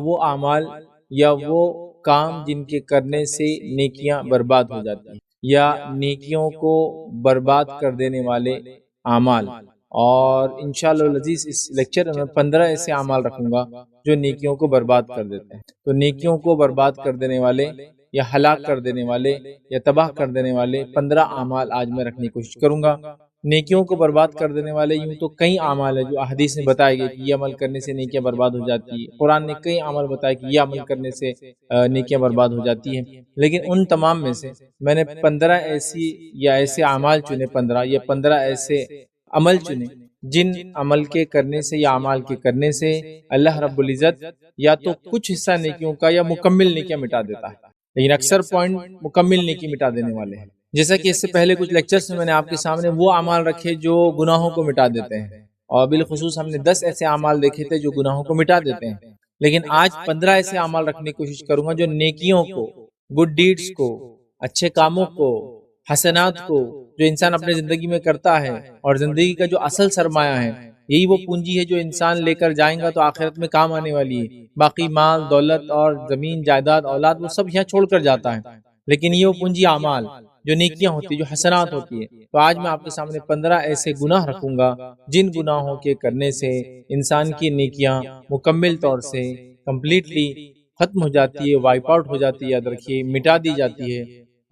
وہ اعمال یا وہ کام جن کے کرنے سے نیکیاں برباد ہو جاتی ہیں، یا نیکیوں کو برباد کر دینے والے اعمال۔ اور انشاءاللہ العزیز اس لیکچر میں 15 ایسے اعمال رکھوں گا جو نیکیوں کو برباد کر دیتے ہیں۔ تو نیکیوں کو برباد کر دینے والے یا ہلاک کر دینے والے یا تباہ کر دینے والے 15 اعمال آج میں رکھنے کی کوشش کروں گا۔ نیکیوں کو برباد کر دینے والے یوں تو کئی اعمال ہیں جو احادیث میں بتائے گئے کہ یہ عمل کرنے سے نیکیاں برباد ہو جاتی ہیں، قرآن نے کئی عمل بتائے کہ یہ عمل کرنے سے نیکیاں برباد ہو جاتی ہیں، لیکن ان تمام میں سے میں نے 15 ایسی یا ایسے اعمال چنے، 15 یا 15 ایسے عمل چنے جن عمل کے کرنے سے یا اعمال کے کرنے سے اللہ رب العزت یا تو کچھ حصہ نیکیوں کا یا مکمل نیکیاں مٹا دیتا ہے، لیکن اکثر پوائنٹ مکمل نیکی مٹا دینے والے ہیں۔ جیسا کہ اس سے پہلے کچھ لیکچرز میں نے آپ کے سامنے وہ اعمال رکھے جو گناہوں کو مٹا دیتے ہیں، اور بالخصوص ہم نے 10 ایسے اعمال دیکھے تھے جو گناہوں کو مٹا دیتے ہیں، لیکن آج 15 ایسے اعمال رکھنے کی کوشش کروں گا جو نیکیوں کو، گڈ ڈیڈز کو، اچھے کاموں کو، حسنات کو جو انسان اپنے زندگی میں کرتا ہے، اور زندگی کا جو اصل سرمایہ ہے، یہی وہ پونجی ہے جو انسان لے کر جائیں گا تو آخرت میں کام آنے والی ہے۔ باقی مال، دولت اور زمین، جائیداد، اولاد وہ سب یہاں چھوڑ کر جاتا ہے، لیکن یہ وہ پونجی اعمال جو نیکیاں ہوتی ہیں، جو حسنات ہوتی ہیں۔ تو آج میں آپ کے سامنے 15 ایسے گناہ رکھوں گا جن گناہوں کے کرنے سے انسان کی نیکیاں مکمل طور سے کمپلیٹلی ختم ہو جاتی ہے، وائپ آؤٹ ہو جاتی ہے، یاد رکھیے مٹا دی جاتی ہے۔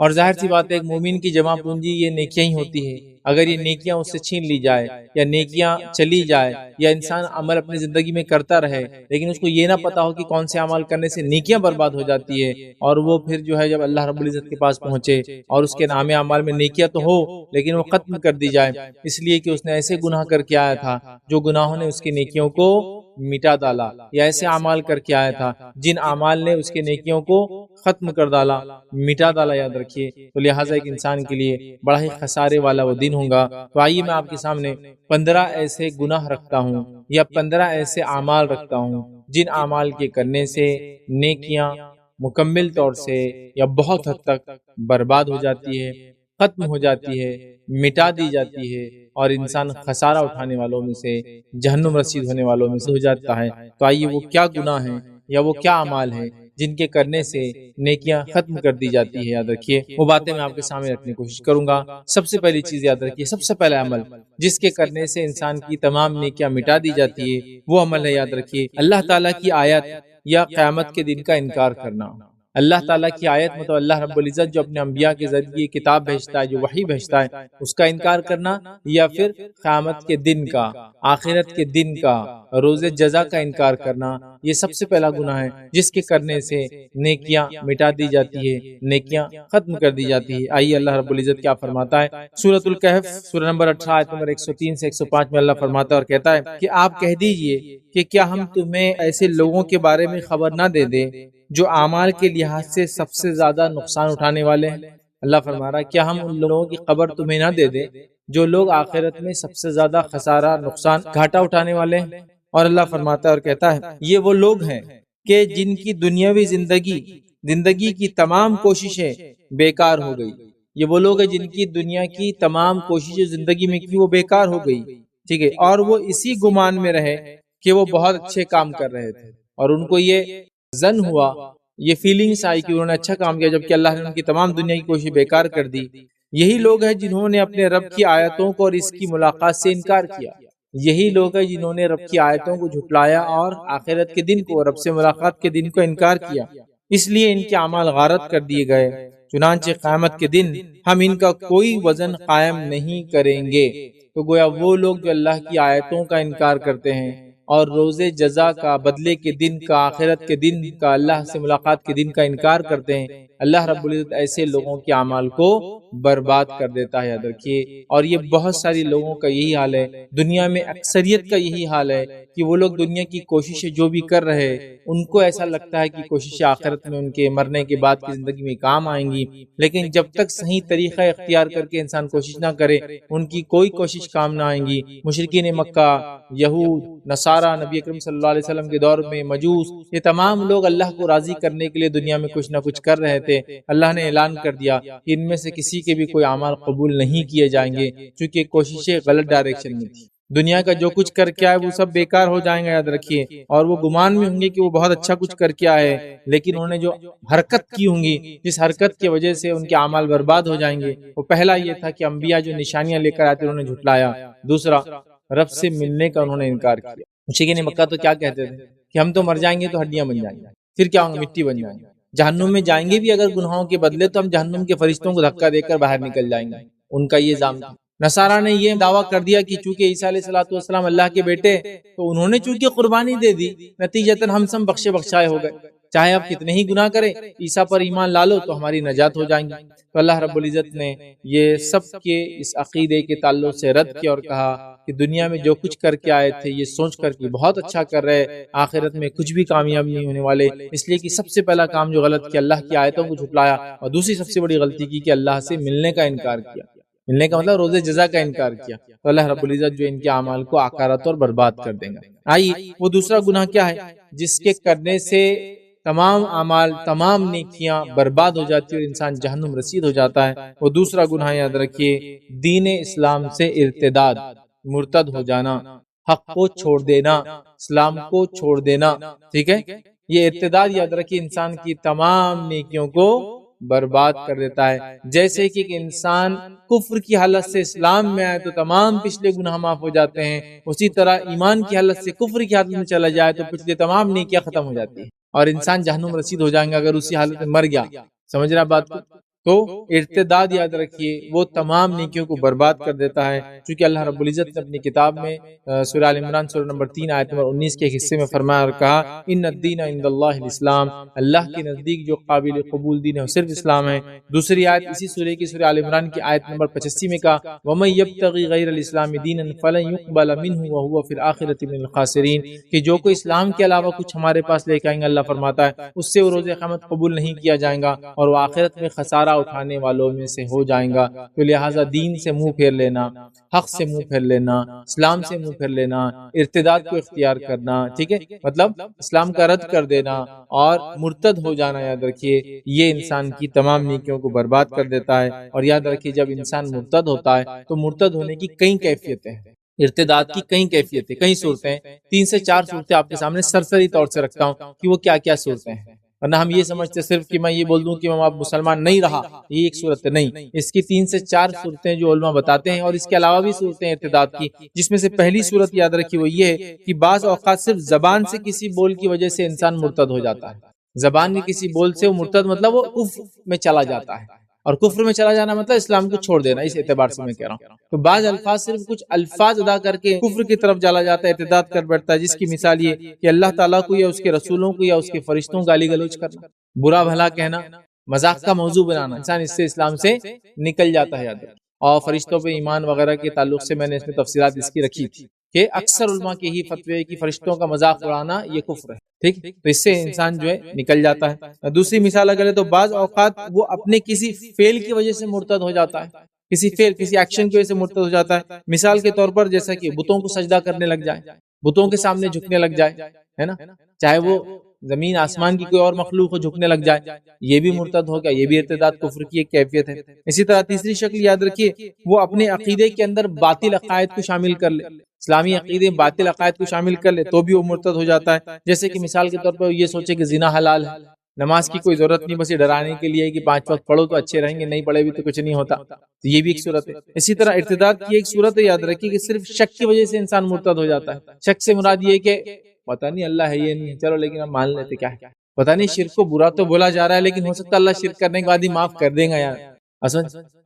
اور ظاہر سی بات ہے ایک مومن کی جمع پونجی یہ نیکیاں ہی ہوتی ہے۔ اگر یہ نیکیاں اس سے چھین لی جائے یا نیکیاں چلی جائے یا انسان عمل اپنی زندگی میں کرتا رہے لیکن اس کو یہ نہ پتا ہو کہ کون سے عمل کرنے سے نیکیاں برباد ہو جاتی ہے، اور وہ پھر جو ہے جب اللہ رب العزت کے پاس پہنچے اور اس کے نام اعمال میں نیکیاں تو ہو لیکن وہ ختم کر دی جائے اس لیے کہ اس نے ایسے گناہ کر کے آیا تھا جو گناہوں نے اس کی نیکیوں کو مٹا ڈالا، یا ایسے اعمال کر کے آیا تھا جن اعمال نے اس کے نیکیوں کو ختم کر ڈالا، مٹا ڈالا، یاد رکھیے۔ تو لہٰذا ایک انسان کے لیے بڑا ہی خسارے والا وہ دن ہوگا۔ تو آئیے میں آپ کے سامنے 15 ایسے گناہ رکھتا ہوں یا 15 ایسے اعمال رکھتا ہوں جن اعمال کے کرنے سے نیکیاں مکمل طور سے یا بہت حد تک برباد ہو جاتی ہے، ختم ہو جاتی ہے، مٹا دی جاتی ہے، اور انسان خسارہ اٹھانے والوں میں سے، جہنم رسید ہونے والوں میں سے ہو جاتا ہے۔ تو آئیے وہ کیا گناہ ہیں یا وہ کیا اعمال ہیں جن کے کرنے سے نیکیاں ختم کر دی جاتی ہے، یاد رکھیے وہ باتیں میں آپ کے سامنے رکھنے کی کوشش کروں گا۔ سب سے پہلی چیز یاد رکھیے، سب سے پہلا عمل جس کے کرنے سے انسان کی تمام نیکیاں مٹا دی جاتی ہے وہ عمل ہے، یاد رکھیے، اللہ تعالیٰ کی آیت یا قیامت کے دن کا انکار کرنا۔ اللہ تعالیٰ کی آیت مطلب اللہ رب العزت جو اپنے انبیاء کے ذریعے کتاب بھیجتا ہے، جو وحی بھیجتا ہے، اس کا انکار کرنا، یا پھر قیامت کے دن کا، آخرت کے دن کا، روز جزا کا انکار کرنا، یہ سب سے پہلا گناہ ہے جس کے کرنے سے نیکیاں مٹا دی جاتی ہے، نیکیاں ختم کر دی جاتی ہے۔ آئیے اللہ رب العزت کیا فرماتا ہے سورۃ الکہف سورہ نمبر 18 آیت نمبر 103 سے 105 میں اللہ فرماتا ہے اور کہتا ہے کہ آپ کہہ دیجئے کہ کیا ہم تمہیں ایسے لوگوں کے بارے میں خبر نہ دے دیں جو اعمال کے لحاظ سے سب سے زیادہ نقصان اٹھانے والے ہیں۔ اللہ فرما رہا ہے کیا ہم ان لوگوں کی خبر تمہیں نہ دے دیں جو لوگ آخرت میں سب سے زیادہ خسارہ، نقصان، گھاٹا اٹھانے والے ہیں۔ اور اللہ فرماتا ہے اور کہتا ہے یہ وہ لوگ ہیں کہ جن کی دنیاوی زندگی کی تمام کوششیں بیکار ہو گئی۔ یہ وہ لوگ ہیں جن کی دنیا کی تمام کوششیں زندگی میں کی وہ بیکار ہو گئی، ٹھیک ہے، اور وہ اسی گمان میں رہے کہ وہ بہت اچھے کام کر رہے تھے، اور ان کو یہ ظن ہوا، یہ فیلنگز آئی کہ انہوں نے اچھا کام کیا، جبکہ اللہ نے ان کی تمام دنیا کی کوشش بیکار کر دی۔ یہی لوگ ہیں جنہوں نے اپنے رب کی آیتوں کو اور اس کی ملاقات سے انکار کیا۔ یہی لوگ ہیں جنہوں نے رب کی آیتوں کو جھٹلایا اور آخرت کے دن کو، رب سے ملاقات کے دن کو انکار کیا، اس لیے ان کے اعمال غارت کر دیے گئے۔ چنانچہ قیامت کے دن ہم ان کا کوئی وزن قائم نہیں کریں گے۔ تو گویا وہ لوگ جو اللہ کی آیتوں کا انکار کرتے ہیں اور روز جزا کا، بدلے کے دن کا، آخرت کے دن کا، اللہ سے ملاقات کے دن کا انکار کرتے ہیں، اللہ رب العزت ایسے لوگوں کے اعمال کو برباد کر دیتا ہے، یاد رکھیے۔ اور یہ بہت ساری لوگوں کا یہی حال ہے، دنیا میں اکثریت کا یہی حال ہے کہ وہ لوگ دنیا کی کوششیں جو بھی کر رہے ان کو ایسا لگتا ہے کہ کوششیں آخرت میں ان کے مرنے کے بعد کی زندگی میں کام آئیں گی، لیکن جب تک صحیح طریقہ اختیار کر کے انسان کوشش نہ کرے ان کی کوئی کوشش کام نہ آئیں گی۔ مشرکین مکہ، یہود، نصارہ، نبی اکرم صلی اللہ علیہ وسلم کے دور میں مجوس، یہ تمام لوگ اللہ کو راضی کرنے کے لیے دنیا میں کچھ نہ کچھ کر رہے تھے۔ اللہ نے اعلان کر دیا کہ ان میں سے کسی کے بھی کوئی اعمال قبول نہیں کیے جائیں گے، چونکہ کوششیں غلط ڈائریکشن میں تھی۔ دنیا کا جو کچھ کر کے آئے وہ سب بیکار ہو جائیں گے، یاد رکھیے، اور وہ گمان میں ہوں گے کہ وہ بہت اچھا کچھ کر کے آئے، لیکن انہوں نے جو حرکت کی ہوں گی، جس حرکت کی وجہ سے ان کے اعمال برباد ہو جائیں گے، وہ پہلا یہ تھا کہ انبیاء جو نشانیاں لے کر آتے انہوں نے جھٹلایا، دوسرا رب سے ملنے کا انہوں نے انکار کیا۔ مشرکین مکہ تو کیا کہتے تھے کہ ہم تو مر جائیں گے تو ہڈیاں بن جائیں گے، پھر کیا ہوں گے، مٹی بن جائیں گے، جہنم میں جائیں گے بھی اگر گناہوں کے بدلے تو ہم جہنم کے فرشتوں کو دھکا دے کر باہر نکل جائیں گے، ان کا یہ الزام تھا۔ نصارہ نے یہ دعویٰ کر دیا کہ چونکہ عیسیٰ علیہ السلام اللہ کے بیٹے، تو انہوں نے چونکہ قربانی دے دی، نتیجتاً ہم سب بخشے بخشائے ہو گئے، چاہے آپ کتنے ہی گناہ کریں، عیسیٰ پر ایمان لا لو تو ہماری نجات ہو جائیں گی۔ تو اللہ رب العزت نے یہ سب کے اس عقیدے کے تعلق سے رد کیا اور کہا کہ دنیا میں جو کچھ کر کے آئے تھے یہ سوچ کر کہ بہت اچھا کر رہے، آخرت میں کچھ بھی کامیاب نہیں ہونے والے، اس لیے کہ سب سے پہلا کام جو غلط کیا، اللہ کی آیتوں کو جھٹلایا، اور دوسری سب سے بڑی غلطی کی کہ اللہ سے ملنے کا انکار کیا، ملنے کا مطلب روز جزا کا انکار کیا، تو اللہ رب العزت جو ان کے اعمال کو آکارت اور برباد کر دیں گا۔ آئیے وہ دوسرا گناہ کیا ہے جس کے کرنے سے تمام اعمال، تمام نیکیاں برباد ہو جاتی ہے اور انسان جہنم رسید ہو جاتا ہے، وہ دوسرا گناہ یاد رکھیے، دین اسلام سے ارتداد، مرتد ہو جانا، حق کو چھوڑ دینا، اسلام کو چھوڑ دینا، ٹھیک ہے، یہ ارتداد یاد رکھیے انسان کی تمام نیکیوں کو برباد کر دیتا ہے۔ جیسے کہ ایک انسان کفر کی حالت سے اسلام میں آئے تو تمام پچھلے گناہ معاف ہو جاتے ہیں، اسی طرح ایمان کی حالت سے کفر کی حالت میں چلا جائے تو پچھلے تمام نیکیاں ختم ہو جاتی ہیں اور انسان جہنم رسید ہو جائیں گا اگر اسی حالت میں مر گیا۔ سمجھ رہا بات کو؟ تو ارتداد یاد رکھیے وہ تمام نیکیوں کو برباد کر دیتا ہے، چونکہ اللہ رب العزت نے اپنی کتاب میں سورہ آل عمران سورہ نمبر 3 آیت نمبر 19 کے حصے میں فرمایا اور کہا ان الدین عند اللہ الاسلام، اللہ کے نزدیک جو قابل قبول دین ہے وہ صرف اسلام ہے۔ دوسری آیت اسی سورہ کی سورہ آل عمران کی آیت نمبر 85 میں کہا وَمَن يَبْتَغِ غَيْرَ الْإِسْلَامِ دِينًا فَلَن يُقْبَلَ مِنْهُ وَهُوَ فِي الْآخِرَةِ مِنَ الْخَاسِرِينَ، کہ جو کوئی اسلام کے علاوہ کچھ ہمارے پاس لے کے آئیں گے، اللہ فرماتا ہے اس سے وہ روز قیامت قبول نہیں کیا جائے گا اور وہ آخرت میں خسارہ اٹھانے والوں میں سے ہو جائیں گا۔ تو لہٰذا دین سے منہ پھیر لینا، حق سے منہ پھیر لینا، اسلام سے منہ پھیر لینا، ارتداد کو اختیار کرنا، ٹھیک ہے، مطلب اسلام کا رد کر دینا اور مرتد ہو جانا، یاد رکھیے یہ انسان کی تمام نیکیوں کو برباد کر دیتا ہے۔ اور یاد رکھیے جب انسان مرتد ہوتا ہے تو مرتد ہونے کی کئی کیفیتیں ہیں، ارتداد کی کئی کیفیتیں، کئی صورتیں، 3 سے 4 صورتیں آپ کے سامنے سرسری طور سے رکھتا ہوں کہ وہ کیا کیا صورتیں ہیں، ورنہ ہم یہ سمجھتے صرف کہ میں یہ بول دوں کہ میں اب مسلمان نہیں رہا، یہ ایک صورت نہیں، اس کی 3 سے 4 صورتیں جو علماء بتاتے ہیں، اور اس کے علاوہ بھی صورتیں ارتداد کی، جس میں سے پہلی صورت یاد رکھی وہ یہ ہے کہ بعض اوقات صرف زبان سے کسی بول کی وجہ سے انسان مرتد ہو جاتا ہے، زبان کے کسی بول سے وہ مرتد مطلب وہ کفر میں چلا جاتا ہے، اور کفر میں چلا جانا مطلب اسلام کو چھوڑ دینا، اس اعتبار سے میں کہہ رہا ہوں۔ تو بعض الفاظ صرف کچھ الفاظ ادا کر کے کفر کی طرف چلا جاتا ہے، ارتداد کر بیٹھتا ہے، جس کی مثال یہ کہ اللہ تعالیٰ کو یا اس کے رسولوں کو یا اس کے فرشتوں کو گالی گلوچ کرنا، برا بھلا کہنا، مذاق کا موضوع بنانا، انسان اس سے اسلام سے نکل جاتا ہے، یاد رکھیں۔ اور فرشتوں پہ ایمان وغیرہ کے تعلق سے میں نے اس میں تفصیلات اس کی رکھی تھی کہ اکثر علماء کے ہی فتوی ہے کہ فرشتوں کا مذاق اڑانا یہ کفر ہے، ٹھیک، تو اس سے انسان جو ہے نکل جاتا ہے۔ دوسری مثال اگر ہے تو بعض اوقات وہ اپنے کسی فعل کی وجہ سے مرتد ہو جاتا ہے، کسی فعل، کسی ایکشن کی وجہ سے مرتد ہو جاتا ہے، مثال کے طور پر جیسا کہ بتوں کو سجدہ کرنے لگ جائے، بتوں کے سامنے جھکنے لگ جائے، ہے نا، چاہے وہ زمین آسمان کی کوئی اور مخلوق ہو جھکنے لگ جائے، یہ بھی مرتد ہو گیا، یہ بھی ارتداد کفر کی ایک کیفیت ہے۔ اسی طرح تیسری شکل یاد رکھیے وہ اپنے عقیدے کے اندر باطل عقائد کو شامل کر لے، اسلامی عقیدے میں باطل عقائد کو شامل کر لے تو بھی وہ مرتد ہو جاتا ہے، جیسے کہ مثال کے طور پر یہ سوچے کہ زنا حلال ہے، نماز کی کوئی ضرورت نہیں، بس یہ ڈرانے کے لیے کہ 5 وقت پڑھو تو اچھے رہیں گے، نہیں پڑھے بھی تو کچھ نہیں ہوتا، تو یہ بھی ایک صورت ہے۔ اسی طرح ارتداد کی ایک صورت ہے یاد رکھیے کہ صرف شک کی وجہ سے انسان مرتد ہو جاتا ہے، شک سے مراد یہ کہ پتہ نہیں اللہ ہے یہ نہیں، چلو لیکن ہم مان لیتے، کیا ہے پتہ نہیں، شرک کو برا تو بولا جا رہا ہے لیکن ہو سکتا ہے اللہ شرک کرنے کے بعد ہی معاف کر دے گا یار، اصل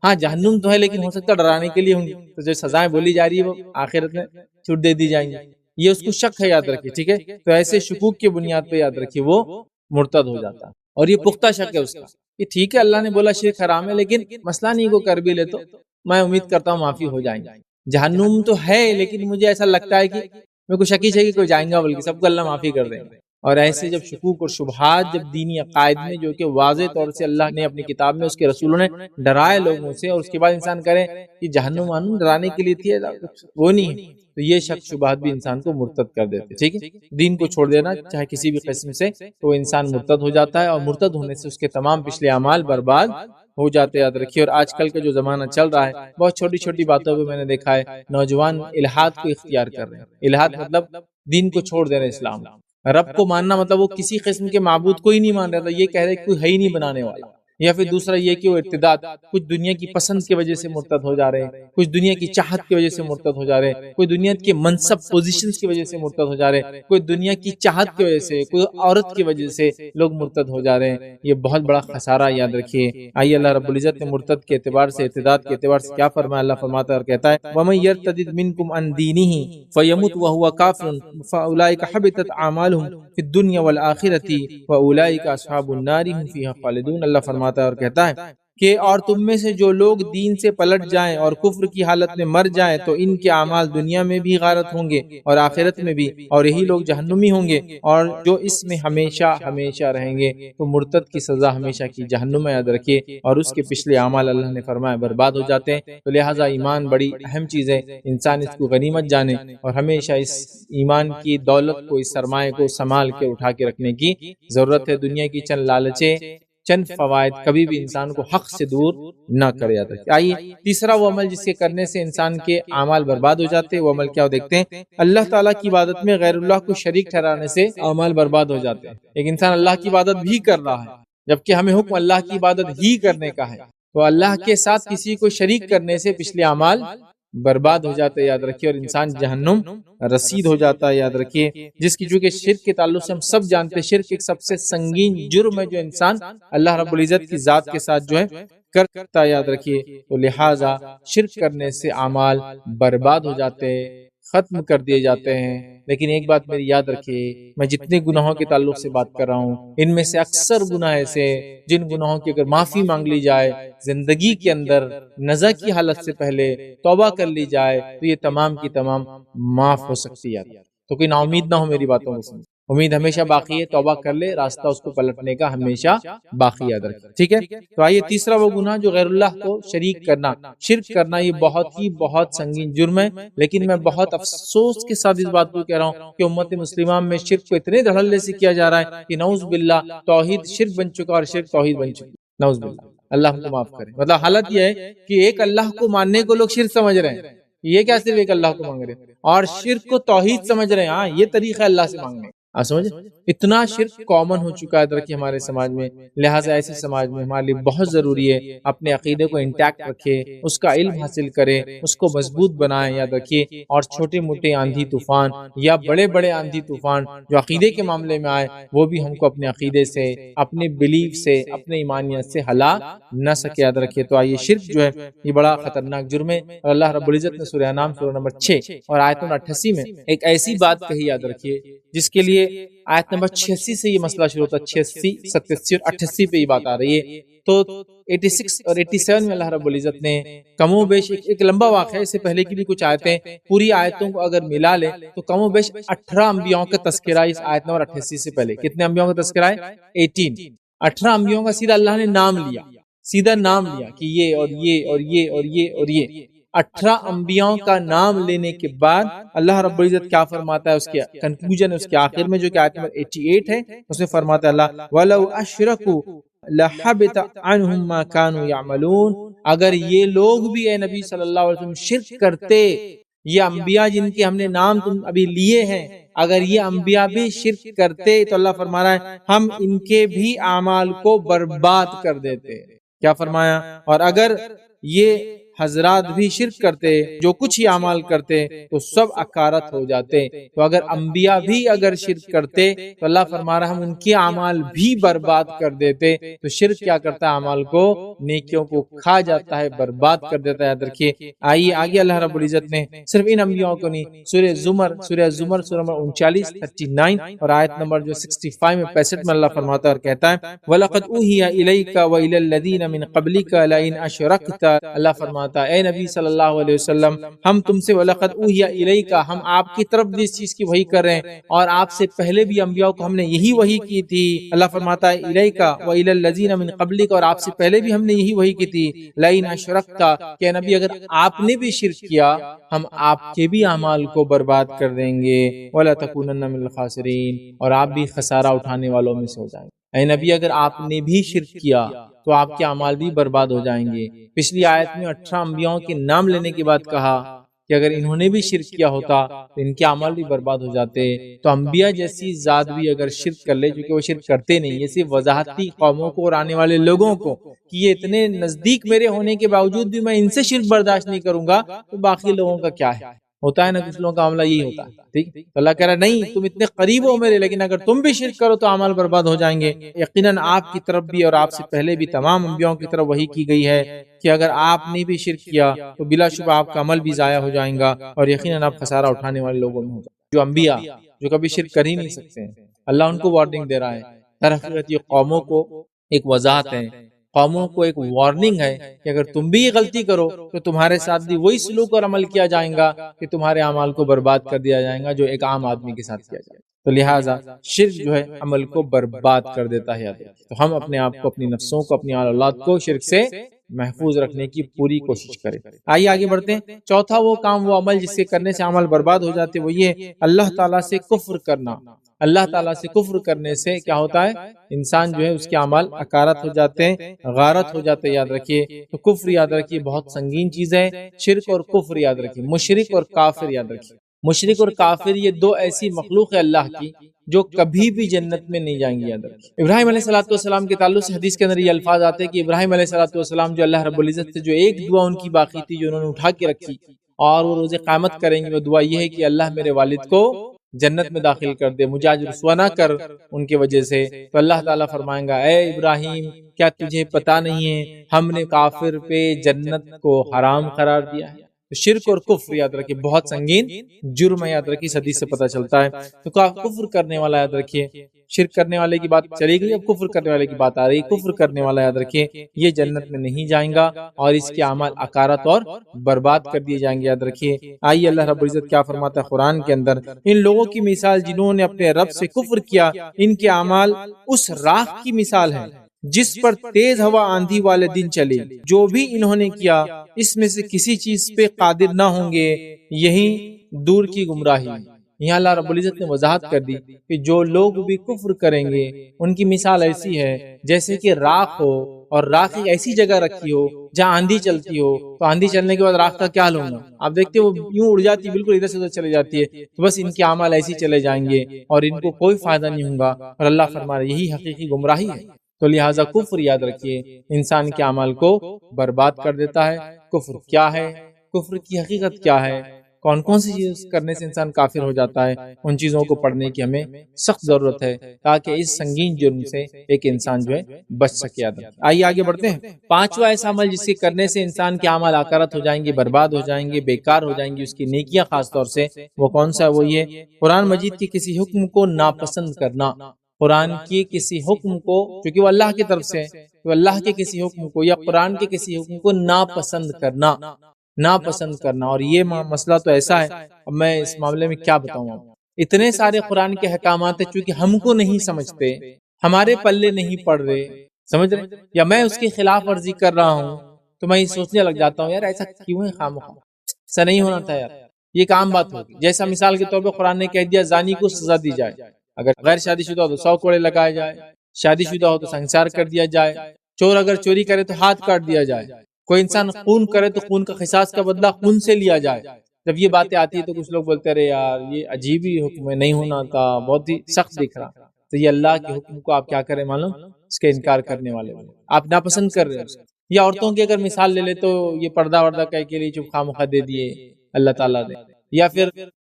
ہاں جہنم تو ہے لیکن ہو سکتا ہے ڈرانے کے لیے ہوں گی، تو جو سزائیں بولی جا رہی ہے وہ آخرت میں چھوٹ دے دی جائیں گی، یہ اس کو شک ہے، یاد رکھیے، ٹھیک ہے، تو ایسے شکوک کی بنیاد پہ یاد رکھیے وہ مرتد ہو جاتا ہے، اور یہ پختہ شک ہے اس کا کہ ٹھیک ہے اللہ نے بولا شرک حرام ہے لیکن مسئلہ نہیں کو کر بھی لے تو میں امید کرتا ہوں معافی ہو جائیں گے، جہنم تو ہے لیکن مجھے ایسا لگتا ہے کہ میں کو شکی کوئی جائیں گا بلکہ سب کو اللہ معافی کر دیں گے، اور ایسے جب شکوک اور شبہات جب دینی عقائد میں جو کہ واضح طور سے اللہ نے اپنی کتاب میں اس کے رسولوں نے ڈرائے لوگوں سے، اور اس کے بعد انسان کرے کہ جہنم وہنم ڈرانے کے لیے تھی، وہ نہیں ہے، تو یہ شک شبہات بھی انسان کو مرتد کر دیتے. ٹھیک ہے، دین کو چھوڑ دینا چاہے کسی بھی قسم سے، تو وہ انسان مرتد ہو جاتا ہے، اور مرتد ہونے سے اس کے تمام پچھلے اعمال برباد ہو جاتے. یاد رکھیے. اور آج کل کا جو زمانہ چل رہا ہے، بہت چھوٹی چھوٹی باتوں پہ میں نے دیکھا ہے نوجوان الہاد کو اختیار کر رہے ہیں. الہاد مطلب دین کو چھوڑ دے رہے، اسلام رب کو ماننا مطلب وہ کسی قسم کے معبود کو ہی نہیں مان رہا تھا، یہ کہہ رہے کوئی ہے ہی نہیں بنانے والا. یا پھر دوسرا یہ کہ وہ ارتداد، کچھ دنیا کی پسند کی وجہ سے مرتد ہو جا رہے ہیں، کچھ دنیا کی چاہت کی وجہ سے مرتد ہو جا رہے ہیں، کوئی دنیا کے منصب پوزیشنز کی وجہ سے مرتد ہو جا رہے ہیں، کوئی دنیا کی چاہت کی وجہ سے، کوئی عورت کی وجہ سے لوگ مرتد ہو جا رہے ہیں. یہ بہت بڑا خسارہ. یاد رکھیے. آئیے اللہ رب العزت نے مرتد کے اعتبار سے، ارتداد کے اعتبار سے کیا فرمایا. اللہ فرماتا ہے اور کہتا ہے وَمَن يَرْتَدِدْ مِنْكُمْ عَنْ دِينِهِ فَيَمُتْ وَهُوَ كَافِرٌ فَأُولَٰئِكَ حَبِطَتْ أَعْمَالُهُمْ فِي الدُّنْيَا وَالْآخِرَةِ وَأُولَٰئِكَ أَصْحَابُ النَّارِ هُمْ فِيهَا خَالِدُونَ. اللہ فرماتا ہے اور کہتا ہے کہ اور تم میں سے جو لوگ دین سے پلٹ جائیں اور کفر کی حالت میں مر جائیں تو ان کے اعمال دنیا میں بھی غارت ہوں گے اور آخرت میں بھی، اور یہی لوگ جہنمی ہوں گے اور جو اس میں ہمیشہ ہمیشہ رہیں گے. تو مرتد کی سزا ہمیشہ کی جہنم میں. یاد رکھیے. اور اس کے پچھلے اعمال اللہ نے فرمایا برباد ہو جاتے ہیں. تو لہٰذا ایمان بڑی اہم چیز ہے، انسان اس کو غنیمت جانے اور ہمیشہ اس ایمان کی دولت کو، اس سرمایہ کو سنبھال کے اٹھا کے رکھنے کی ضرورت ہے. دنیا کی چند لالچیں، چند فوائد کبھی بھی انسان کو حق سے دور نہ کرے. جاتا ہے. آئیے تیسرا وہ عمل جس کے کرنے سے انسان کے اعمال برباد ہو جاتے ہیں، وہ عمل کیا دیکھتے ہیں. اللہ تعالیٰ کی عبادت میں غیر اللہ کو شریک ٹھہرانے سے اعمال برباد ہو جاتے ہیں. ایک انسان اللہ کی عبادت بھی کر رہا ہے جبکہ ہمیں حکم اللہ کی عبادت ہی کرنے کا ہے، تو اللہ کے ساتھ کسی کو شریک کرنے سے پچھلے اعمال برباد ہو جاتے. یاد رکھیے. اور انسان جہنم رسید ہو جاتا ہے. یاد رکھیے. جس کی چونکہ شرک کے تعلق سے ہم سب جانتے ہیں، شرک ایک سب سے سنگین جرم ہے جو انسان اللہ رب العزت کی ذات کے ساتھ جو ہے کرتا ہے. یاد رکھیے. تو لہٰذا شرک کرنے سے اعمال برباد ہو جاتے ہیں، ختم کر دیے جاتے ہیں. لیکن ایک بات میری یاد رکھیے، میں جتنے گناہوں کے تعلق سے بات کر رہا ہوں، ان میں سے اکثر گناہ ایسے جن گناہوں کی اگر معافی مانگ لی جائے زندگی کے اندر نزع کی حالت سے پہلے توبہ کر لی جائے تو یہ تمام کی تمام معاف ہو سکتی ہے. تو کوئی نا امید نہ ہو میری باتوں کو سمجھ، امید ہمیشہ باقی ہے. توبہ کر لے، راستہ اس کو پلٹنے کا ہمیشہ باقی. یاد رکھے. ٹھیک ہے. تو آئیے تیسرا وہ گناہ جو غیر اللہ کو شریک کرنا، شرک کرنا، یہ بہت سنگین جرم ہے. لیکن میں بہت افسوس کے ساتھ اس بات کو کہہ رہا ہوں کہ امت مسلمہ میں شرک کو اتنے دھڑلے سے کیا جا رہا ہے کہ نعوذ باللہ توحید شرک بن چکا اور شرک توحید بن چکی. نعوذ باللہ. اللہ ہم کو معاف کرے. مطلب حالت یہ ہے کہ ایک اللہ کو ماننے کو لوگ شرک سمجھ رہے ہیں. یہ کیا صرف ایک اللہ کو مانگ رہے ہیں، اور شرک کو توحید سمجھ رہے ہیں. ہاں یہ طریقہ ہے اللہ سے مانگنے. آپ سمجھ، اتنا شرک کامن ہو چکا ہے درکی ہمارے سماج میں. لہٰذا ایسے سماج میں ہمارے لیے بہت ضروری ہے اپنے عقیدے کو انٹیکٹ رکھے، اس کا علم حاصل کرے، اس کو مضبوط بنائے. یاد رکھیے. اور چھوٹے موٹے آندھی طوفان یا بڑے بڑے آندھی طوفان جو عقیدے کے معاملے میں آئے، وہ بھی ہم کو اپنے عقیدے سے، اپنے بلیف سے، اپنے ایمانیت سے ہلا نہ سکے. یاد رکھیے. تو آئیے شرک جو ہے یہ بڑا خطرناک جرم ہے. اور اللہ رب العزت نے سورہ انعام سورہ نمبر 6 اور آیت نمبر 88 میں ایک ایسی بات کہی. یاد رکھیے. جس کے لیے آیت نمبر 86 سے یہ مسئلہ شروع ہوتا ہے. 86 87 اور 88 پہ یہ بات آ رہی ہے. تو 86 اور 87 میں اللہ رب العزت نے کم و بیش ایک لمبا واقعہ ہے، اس سے پہلے کی بھی کچھ آیتیں، پوری آیتوں کو اگر ملا لے تو کم و بیش 18 انبیاءوں کا تذکرہ اس آیت نمبر 88 سے پہلے. کتنے انبیاءوں کا تذکرہ ہے؟ 18 انبیاءوں کا سیدھا اللہ نے نام لیا، سیدھا نام لیا کہ یہ اور یہ اور یہ اور یہ اور یہ 18 انبیاءوں کا نام لینے کے بعد اللہ رب العزت کیا فرماتا ہے اس کے کنکلوژن، اس کے آخر میں جو کہ آیت نمبر 88 ہے، اس میں فرماتا ہے اللہ وَلَوْ أَشْرَكُوا لَحَبِطَ عَنْهُمْ مَا كَانُوا يَعْمَلُونَ. اگر یہ لوگ بھی اے نبی صلی اللہ علیہ وسلم شرک کرتے، یہ انبیاء جن کے ہم نے نام تم ابھی لیے ہیں، اگر یہ انبیاء بھی شرک کرتے تو اللہ فرما رہا ہے ہم ان کے بھی اعمال کو برباد کر دیتے. کیا فرمایا؟ اور اگر یہ حضرات بھی شرک کرتے، جو کچھ ہی اعمال کرتے تو سب اکارت ہو جاتے. تو اگر انبیاء بھی اگر شرک کرتے تو اللہ فرما رہا ہم ان کے اعمال بھی برباد کر دیتے. تو شرک کیا کرتا ہے؟ اعمال کو، نیکیوں کو کھا جاتا ہے، برباد کر دیتا ہے. یاد رکھیے. آئیے آگے اللہ رب العزت نے صرف ان انبیاءوں کو نہیں، سورہ زمر سورہ نمبر 39 39 اور آیت نمبر جو 65 میں 65 میں اللہ فرماتا ہے اور کہتا ہے وَلَقَدْ أُوحِيَ إِلَيْكَ وَإِلَى الَّذِينَ مِن قَبْلِكَ لَئِنْ أَشْرَكْتَ. اللہ فرماتا فرماتا ہے اے نبی صلی اللہ علیہ وسلم ہم تم سے وَلَقَدْ أُوحِيَ إِلَيْكَ ہم آپ کی طرف بھی اس چیز کی وحی کر رہے ہیں اور آپ سے پہلے بھی انبیاء کو ہم نے یہی وحی کی تھی۔ اللہ فرماتا ہے إِلَيْكَ وَإِلَى الَّذِينَ مِن قَبْلِكَ اور آپ سے پہلے بھی ہم نے یہی وحی کی تھی لَئِنْ أَشْرَكْتَ کہ نبی اگر آپ نے بھی شرک کیا ہم آپ کے بھی اعمال کو برباد کر دیں گے وَلَتَكُونَنَّ مِنَ الْخَاسِرِينَ اور آپ بھی خسارہ اٹھانے والوں میں سے ہو جائیں گے۔ اے نبی اگر آپ نے بھی شرک کیا تو آپ کے اعمال بھی برباد ہو جائیں گے۔ پچھلی آیت میں 18 انبیاءوں کے نام لینے کے بعد کہا کہ اگر انہوں نے بھی شرک کیا ہوتا تو ان کے اعمال بھی برباد ہو جاتے۔ تو انبیاء جیسی ذات بھی اگر شرک کر لے چونکہ وہ شرک کرتے نہیں، یہ صرف وضاحت تھی قوموں کو اور آنے والے لوگوں کو کہ یہ اتنے نزدیک میرے ہونے کے باوجود بھی میں ان سے شرک برداشت نہیں کروں گا تو باقی لوگوں کا کیا ہے؟ ہوتا ہے نا کچھ لوگوں کا معاملہ یہی ہوتا ہے، ٹھیک؟ تو اللہ کہہ رہا ہے نہیں تم اتنے قریب ہو میرے، لیکن اگر تم بھی شرک کرو تو اعمال برباد ہو جائیں گے۔ یقیناً آپ کی طرف بھی اور آپ سے پہلے بھی تمام انبیاءوں کی طرف وحی کی گئی ہے کہ اگر آپ نے بھی شرک کیا تو بلا شبہ آپ کا عمل بھی ضائع ہو جائیں گا اور یقیناً آپ خسارہ اٹھانے والے لوگوں میں ہو جائیں گے۔ جو انبیاء جو کبھی شرک کر ہی نہیں سکتے ہیں، اللہ ان کو وارننگ دے رہا ہے۔ در حقیقت یہ قوموں کو ایک وضاحت ہے، قوموں کو ایک وارننگ ہے کہ اگر تم بھی یہ غلطی کرو تو تمہارے ساتھ بھی وہی سلوک اور عمل کیا جائے گا کہ تمہارے اعمال کو برباد کر دیا جائے گا جو ایک عام آدمی کے ساتھ کیا جائے گا۔ تو لہٰذا شرک جو ہے عمل کو برباد کر دیتا ہے۔ تو ہم اپنے آپ کو، اپنی نفسوں کو، اپنی اولاد کو شرک سے محفوظ رکھنے کی پوری کوشش کریں۔ آئیے آگے بڑھتے ہیں۔ چوتھا وہ کام، وہ عمل جس کے کرنے سے عمل برباد ہو جاتے، وہ یہ اللہ تعالیٰ سے کفر کرنا۔ اللہ تعالیٰ سے کفر کرنے سے کیا ہوتا ہے؟ انسان جو ہے اس کے اعمال اکارت ہو جاتے ہیں، غارت ہو جاتے ہیں۔ یاد رکھیے تو کفر یاد رکھیے بہت سنگین چیز ہے۔ شرک اور کفر یاد رکھیے، مشرک اور کافر یاد رکھیے۔ مشرک اور کافر یہ دو ایسی مخلوق ہے اللہ کی جو کبھی بھی جنت میں نہیں جائیں گی، یاد رکھیے۔ ابراہیم علیہ السلام کے تعلق سے حدیث کے اندر یہ الفاظ آتے ہیں کہ ابراہیم علیہ السلام جو اللہ رب العزت سے جو ایک دعا ان کی باقی تھی جو انہوں نے اٹھا کے رکھی اور وہ روز قیامت کریں گے، وہ دعا یہ ہے کہ اللہ میرے والد کو جنت میں داخل کر دے، مجھے آج رسوا نہ کر ان کی وجہ سے۔ تو اللہ تعالیٰ فرمائیں گا اے ابراہیم کیا تجھے پتا نہیں ہے ہم نے کافر پہ جنت کو حرام قرار دیا ہے۔ تو شرک اور کفر یاد رکھیے بہت سنگین جرم ہے، یاد رکھیے اس حدیث سے پتہ چلتا ہے۔ تو کفر کرنے والا یاد رکھیے، شرک کرنے والے کی بات چلی گئی، اب کفر کرنے والے کی بات آ رہی۔ کفر کرنے والا یاد رکھیے یہ جنت میں نہیں جائیں گا اور اس کے اعمال اکارت اور برباد کر دیے جائیں گے، یاد رکھیے۔ آئیے اللہ رب العزت کیا فرماتا ہے قرآن کے اندر، ان لوگوں کی مثال جنہوں نے اپنے رب سے کفر کیا، ان کے اعمال اس راکھ کی مثال ہے جس پر تیز ہوا آندھی والے دن چلی، جو بھی انہوں نے کیا اس میں سے کسی چیز پہ قادر نہ ہوں گے، یہی دور کی گمراہی۔ یہاں اللہ رب العزت نے وضاحت کر دی کہ جو لوگ بھی کفر کریں گے ان کی مثال ایسی ہے جیسے کہ راکھ ہو، اور راکھ ایک ایسی جگہ رکھی ہو جہاں آندھی چلتی ہو، تو آندھی چلنے کے بعد راکھ کا کیا حال ہوگا؟ آپ دیکھتے وہ یوں اڑ جاتی ہے، بالکل ادھر سے ادھر چلے جاتی ہے۔ تو بس ان کے اعمال ایسے چلے جائیں گے اور ان کو کوئی فائدہ نہیں ہوگا، اور اللہ فرما رہا ہے یہی حقیقی گمراہی ہے۔ تو لہٰذا کفر یاد رکھیے انسان کے اعمال کو برباد کر دیتا ہے۔ کفر کیا ہے؟ کفر کی حقیقت کیا ہے؟ کون کون سی چیز کرنے سے انسان کافر ہو جاتا ہے؟ ان چیزوں کو پڑھنے کی ہمیں سخت ضرورت ہے تاکہ اس سنگین جرم سے ایک انسان جو ہے بچ سکے۔ آئیے آگے بڑھتے ہیں۔ پانچواں ایسا عمل جس کے کرنے سے انسان کے اعمال اکارت ہو جائیں گے، برباد ہو جائیں گے، بیکار ہو جائیں گی اس کی نیکیاں خاص طور سے، وہ کون سا ہے؟ وہ یہ قرآن مجید کے کسی حکم کو ناپسند کرنا۔ قرآن کی کسی حکم کو، کیونکہ وہ اللہ کی طرف سے، تو اللہ کے کسی حکم کو یا قرآن کے کسی حکم کو ناپسند کرنا، ناپسند کرنا۔ اور یہ مسئلہ تو ایسا ہے، اب میں اس معاملے میں کیا بتاؤں آپ، اتنے سارے قرآن کے احکامات ہیں چونکہ ہم کو نہیں سمجھتے، ہمارے پلے نہیں پڑ رہے، سمجھ رہے، یا میں اس کی خلاف ورزی کر رہا ہوں تو میں یہ سوچنے لگ جاتا ہوں یار ایسا کیوں ہے، خامخواہ ایسا نہیں ہونا تھا یار، یہ ایک عام بات ہوگی۔ جیسا مثال کے طور پہ قرآن نے کہہ دیا زانی کو سزا دی جائے، اگر غیر شادی شدہ ہو تو 100 کوڑے لگائے جائے، شادی شدہ ہو تو سنسار کر دیا جائے، چور اگر چوری کرے تو ہاتھ کاٹ دیا جائے، کوئی انسان خون کرے تو خون کا قصاص کا بدلہ خون سے لیا جائے۔ جب یہ باتیں آتی ہے تو کچھ لوگ بولتے رہے یار یہ عجیب ہی حکم ہے، نہیں ہونا تھا، بہت ہی سخت دکھ رہا۔ تو یہ اللہ کے حکم کو آپ کیا کریں معلوم، اس کے انکار کرنے والے آپ ناپسند کر رہے ہیں۔ یا عورتوں کی اگر مثال لے لے تو یہ پردہ وردہ کہہ کے لیے چپ خامخواہ دے دیے اللہ تعالیٰ نے، یا پھر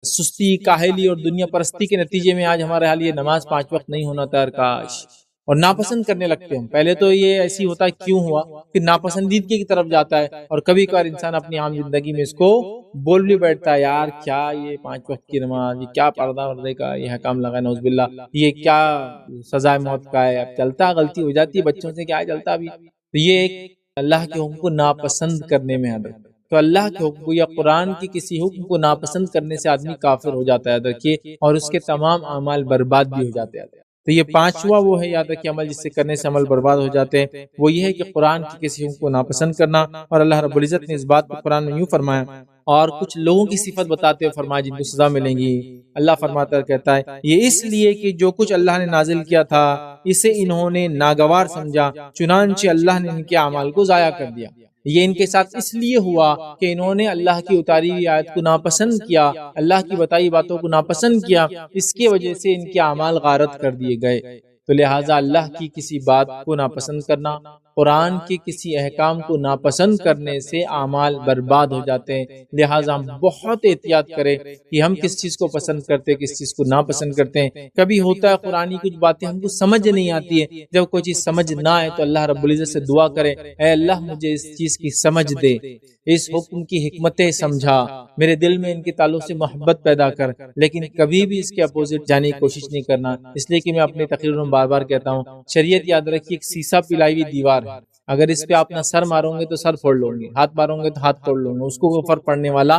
سستی، کاہلی اور دنیا پرستی کے نتیجے میں آج ہمارے حال یہ نماز 5 وقت نہیں ہونا تھا، کاش، اور ناپسند کرنے لگتے ہیں۔ پہلے تو یہ ایسی ہوتا ہے کیوں ہوا، پھر ناپسندیدگی کی طرف جاتا ہے، اور کبھی کبھار انسان اپنی عام زندگی میں اس کو بول بھی بیٹھتا ہے یار کیا یہ 5 وقت کی نماز، یہ کیا پردہ وردے کا یہ حکام لگا نعوذ باللہ، یہ کیا سزائے موت کا ہے، اب چلتا غلطی ہو جاتی ہے بچوں سے، کیا چلتا ابھی۔ تو یہ ایک اللہ کے حکم کو ناپسند کرنے میں یاد رکھیے. تو اللہ کے حکم کو یا قرآن کی کسی حکم کو ناپسند کرنے سے آدمی کافر ہو جاتا ہے یاد رکھیے، اور اس کے تمام اعمال برباد بھی ہو جاتے ہیں. تو یہ پانچواں وہ ہے یاد رکھیے عمل جس سے کرنے سے عمل برباد ہو جاتے ہیں، وہ یہ ہے کہ قرآن کی کسی حکم کو ناپسند کرنا. اور اللہ رب العزت نے اس بات کو قرآن میں یوں فرمایا، اور کچھ لوگوں کی صفت بتاتے ہوئے فرمایا جن کو سزا ملیں گی. اللہ فرماتا ہے، کہتا ہے یہ اس لیے کہ جو کچھ اللہ نے نازل کیا تھا اسے انہوں نے ناگوار سمجھا، چنانچہ اللہ نے ان کے اعمال کو ضائع کر دیا. یہ ان کے ساتھ اس لیے ہوا کہ انہوں نے اللہ کی اتاری ہوئی آیت کو ناپسند کیا، اللہ کی بتائی باتوں کو ناپسند کیا، اس کی وجہ سے ان کے اعمال غارت کر دیے گئے. تو لہٰذا اللہ کی کسی بات کو ناپسند کرنا، قرآن کے کسی احکام کو ناپسند کرنے سے اعمال برباد ہو جاتے ہیں. لہٰذا ہم بہت احتیاط کریں کہ ہم کس چیز کو پسند کرتے ہیں، کس چیز کو ناپسند کرتے ہیں. کبھی ہوتا ہے قرآنی کچھ باتیں ہم کو سمجھ نہیں آتی ہے، جب کوئی چیز سمجھ نہ آئے تو اللہ رب العزت سے دعا کریں، اے اللہ مجھے اس چیز کی سمجھ دے، اس حکم کی حکمتیں سمجھا، میرے دل میں ان کے تعلق سے محبت پیدا کر. لیکن کبھی بھی اس کے اپوزٹ جانے کی کوشش نہیں کرنا. اس لیے کہ میں اپنے تقریر میں بار بار کہتا ہوں، شریعت یاد رکھیے ایک سیسا پلائی ہوئی دیوار ہے. اگر اس پہ آپ نہ سر مارو گے تو سر پھوڑ لو گے، ہاتھ مارو گے تو ہاتھ توڑ لو گے، اس کو کوئی فرق پڑنے والا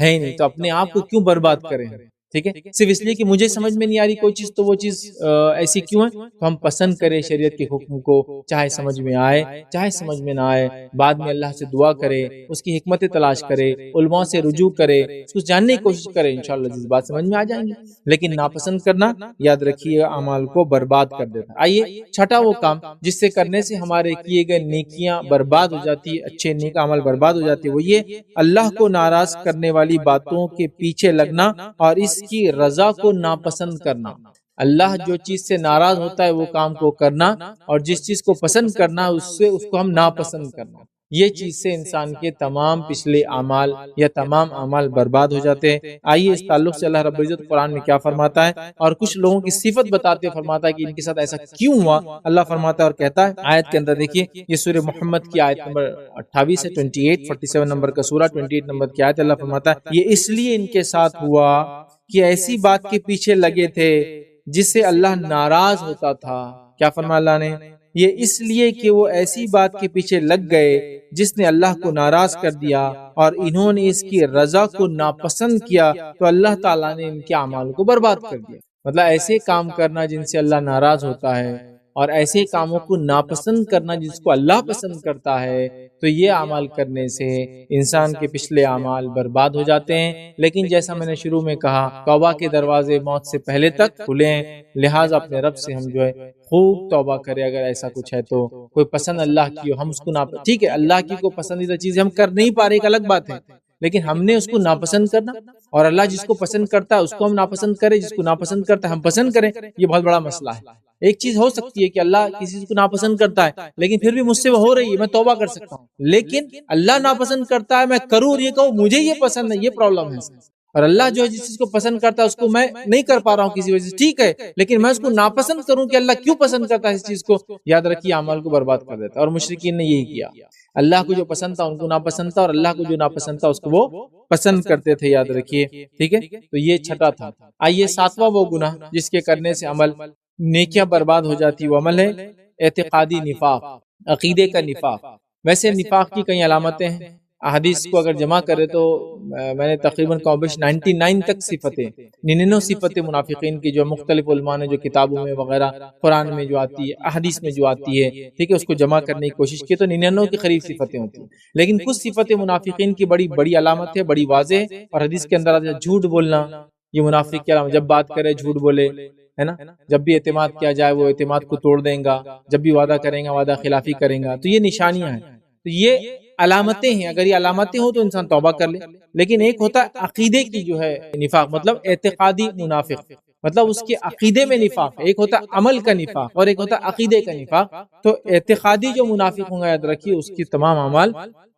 ہے ہی نہیں. تو اپنے آپ کو کیوں برباد کریں؟ ٹھیک ہے، صرف اس لیے کہ مجھے سمجھ میں نہیں آ رہی کوئی چیز تو وہ چیز ایسی کیوں ہے. تو ہم پسند کریں شریعت کے حکم کو، چاہے سمجھ میں آئے چاہے سمجھ میں نہ آئے. بعد میں اللہ سے دعا کرے، اس کی حکمتیں تلاش کرے، علماء سے رجوع کرے، اس کو جاننے کی کوشش کرے، انشاءاللہ جس بات سمجھ میں آ جائیں گے. لیکن ناپسند کرنا یاد رکھیے اعمال کو برباد کر دیتا ہے. آئیے چھٹا وہ کام جس سے کرنے سے ہمارے کیے گئے نیکیاں برباد ہو جاتی ہے، اچھے نیک عمل برباد ہو جاتی ہے، وہ یہ اللہ کو ناراض کرنے والی باتوں کے پیچھے لگنا اور اس کی رضا کو ناپسند کرنا. اللہ جو چیز سے ناراض ہوتا ہے وہ کام کو کرنا، اور جس چیز کو پسند کرنا اس کو ہم ناپسند کرنا. یہ چیز سے انسان کے تمام پچھلے اعمال یا تمام اعمال برباد ہو جاتے ہیں. آئیے اس تعلق سے اللہ رب العزت قرآن میں کیا فرماتا ہے، اور کچھ لوگوں کی صفت بتاتے ہوئے فرماتا ہے کہ ان کے ساتھ ایسا کیوں ہوا. اللہ فرماتا ہے اور کہتا ہے آیت کے اندر، دیکھیے یہ سورہ محمد کی آیت نمبر 28 ہے، 47 نمبر کا سورہ، 28 نمبر کی آیت. اللہ فرماتا ہے یہ اس لیے ان کے ساتھ ہوا کہ ایسی بات کے پیچھے لگے تھے جس سے اللہ ناراض ہوتا تھا. کیا فرمایا اللہ نے؟ یہ اس لیے کہ وہ ایسی بات کے پیچھے لگ گئے جس نے اللہ کو ناراض کر دیا، اور انہوں نے اس کی رضا کو ناپسند کیا تو اللہ تعالیٰ نے ان کے اعمال کو برباد کر دیا. مطلب ایسے کام کرنا جن سے اللہ ناراض ہوتا ہے، اور ایسے کاموں کو ناپسند کرنا جس کو اللہ پسند کرتا ہے، تو یہ اعمال کرنے سے انسان کے پچھلے اعمال برباد ہو جاتے ہیں. لیکن جیسا میں نے شروع میں کہا، توبہ کے دروازے موت سے پہلے تک کھلے ہیں. لہٰذا اپنے رب سے ہم خوب توبہ کرے. اگر ایسا کچھ ہے تو کوئی پسند اللہ کی ہو، ہم اس کو ٹھیک ہے، اللہ کی کو پسندیدہ چیزیں ہم کر نہیں پا رہے، ایک الگ بات ہے، لیکن ہم نے اس کو ناپسند کرنا، اور اللہ جس کو پسند کرتا ہے اس کو ہم ناپسند کریں، جس کو ناپسند کرتا ہے ہم پسند کریں، یہ بہت بڑا مسئلہ ہے. ایک چیز ہو سکتی ہے کہ اللہ کسی چیز کو ناپسند کرتا ہے لیکن پھر بھی مجھ سے وہ ہو رہی ہے، میں توبہ کر سکتا ہوں. لیکن اللہ ناپسند کرتا ہے، میں کروں اور یہ کہوں مجھے یہ پسند ہے، یہ پرابلم ہے. اور اللہ جو ہے جس چیز کو پسند کرتا ہے اس کو میں نہیں کر پا رہا ہوں کسی وجہ سے، ٹھیک ہے، لیکن میں اس کو ناپسند کروں کہ اللہ کیوں پسند کرتا ہے اس چیز کو، یاد رکھیے اعمال کو برباد کر دیتا ہے. اور مشرکین نے یہی کیا، اللہ کو جو پسند تھا ان کو ناپسند تھا، اور اللہ کو جو ناپسند تھا اس کو وہ پسند کرتے تھے. یاد رکھیے، ٹھیک ہے. تو یہ چھٹا تھا. آئیے ساتواں وہ گناہ جس کے کرنے سے عمل نیکیاں برباد ہو جاتی، وہ عمل ہے اعتقادی نفاق، عقیدے کا نفاق. ویسے نفاق کی کئی علامتیں ہیں، احادیث کو اگر جمع کرے تو میں نے تقریباً 99 تک صفتیں، 99 صفتیں منافقین کی جو مختلف علماء نے جو کتابوں میں وغیرہ، قرآن میں جو آتی ہے، احادیث میں جو آتی ہے، ٹھیک ہے، اس کو جمع کرنے کی کوشش کی تو 99 کے قریب صفتیں ہوتی ہیں. لیکن کچھ صفتیں منافقین کی بڑی علامت ہے، بڑی واضح ہے، اور حدیث کے اندر آتا ہے جھوٹ بولنا. یہ منافق کی علامت، جب بات کرے جھوٹ بولے، ہے نا، جب بھی اعتماد کیا جائے وہ اعتماد کو توڑ دیں گا، جب بھی وعدہ کریں گا وعدہ خلافی کریں گا. تو یہ نشانیاں ہیں، تو یہ علامتیں ہیں. اگر یہ علامتیں ہوں تو انسان توبہ کر لے. لیکن ایک ہوتا ہے عقیدے کی جو ہے نفاق، مطلب اعتقادی منافق، مطلب اس کے عقیدے میں نفاق. ایک ہوتا ہے عمل کا نفاق اور ایک ہوتا ہے عقیدے کا نفاق. تو اعتقادی جو منافق ہوں گا، یاد رکھیے اس کی تمام اعمال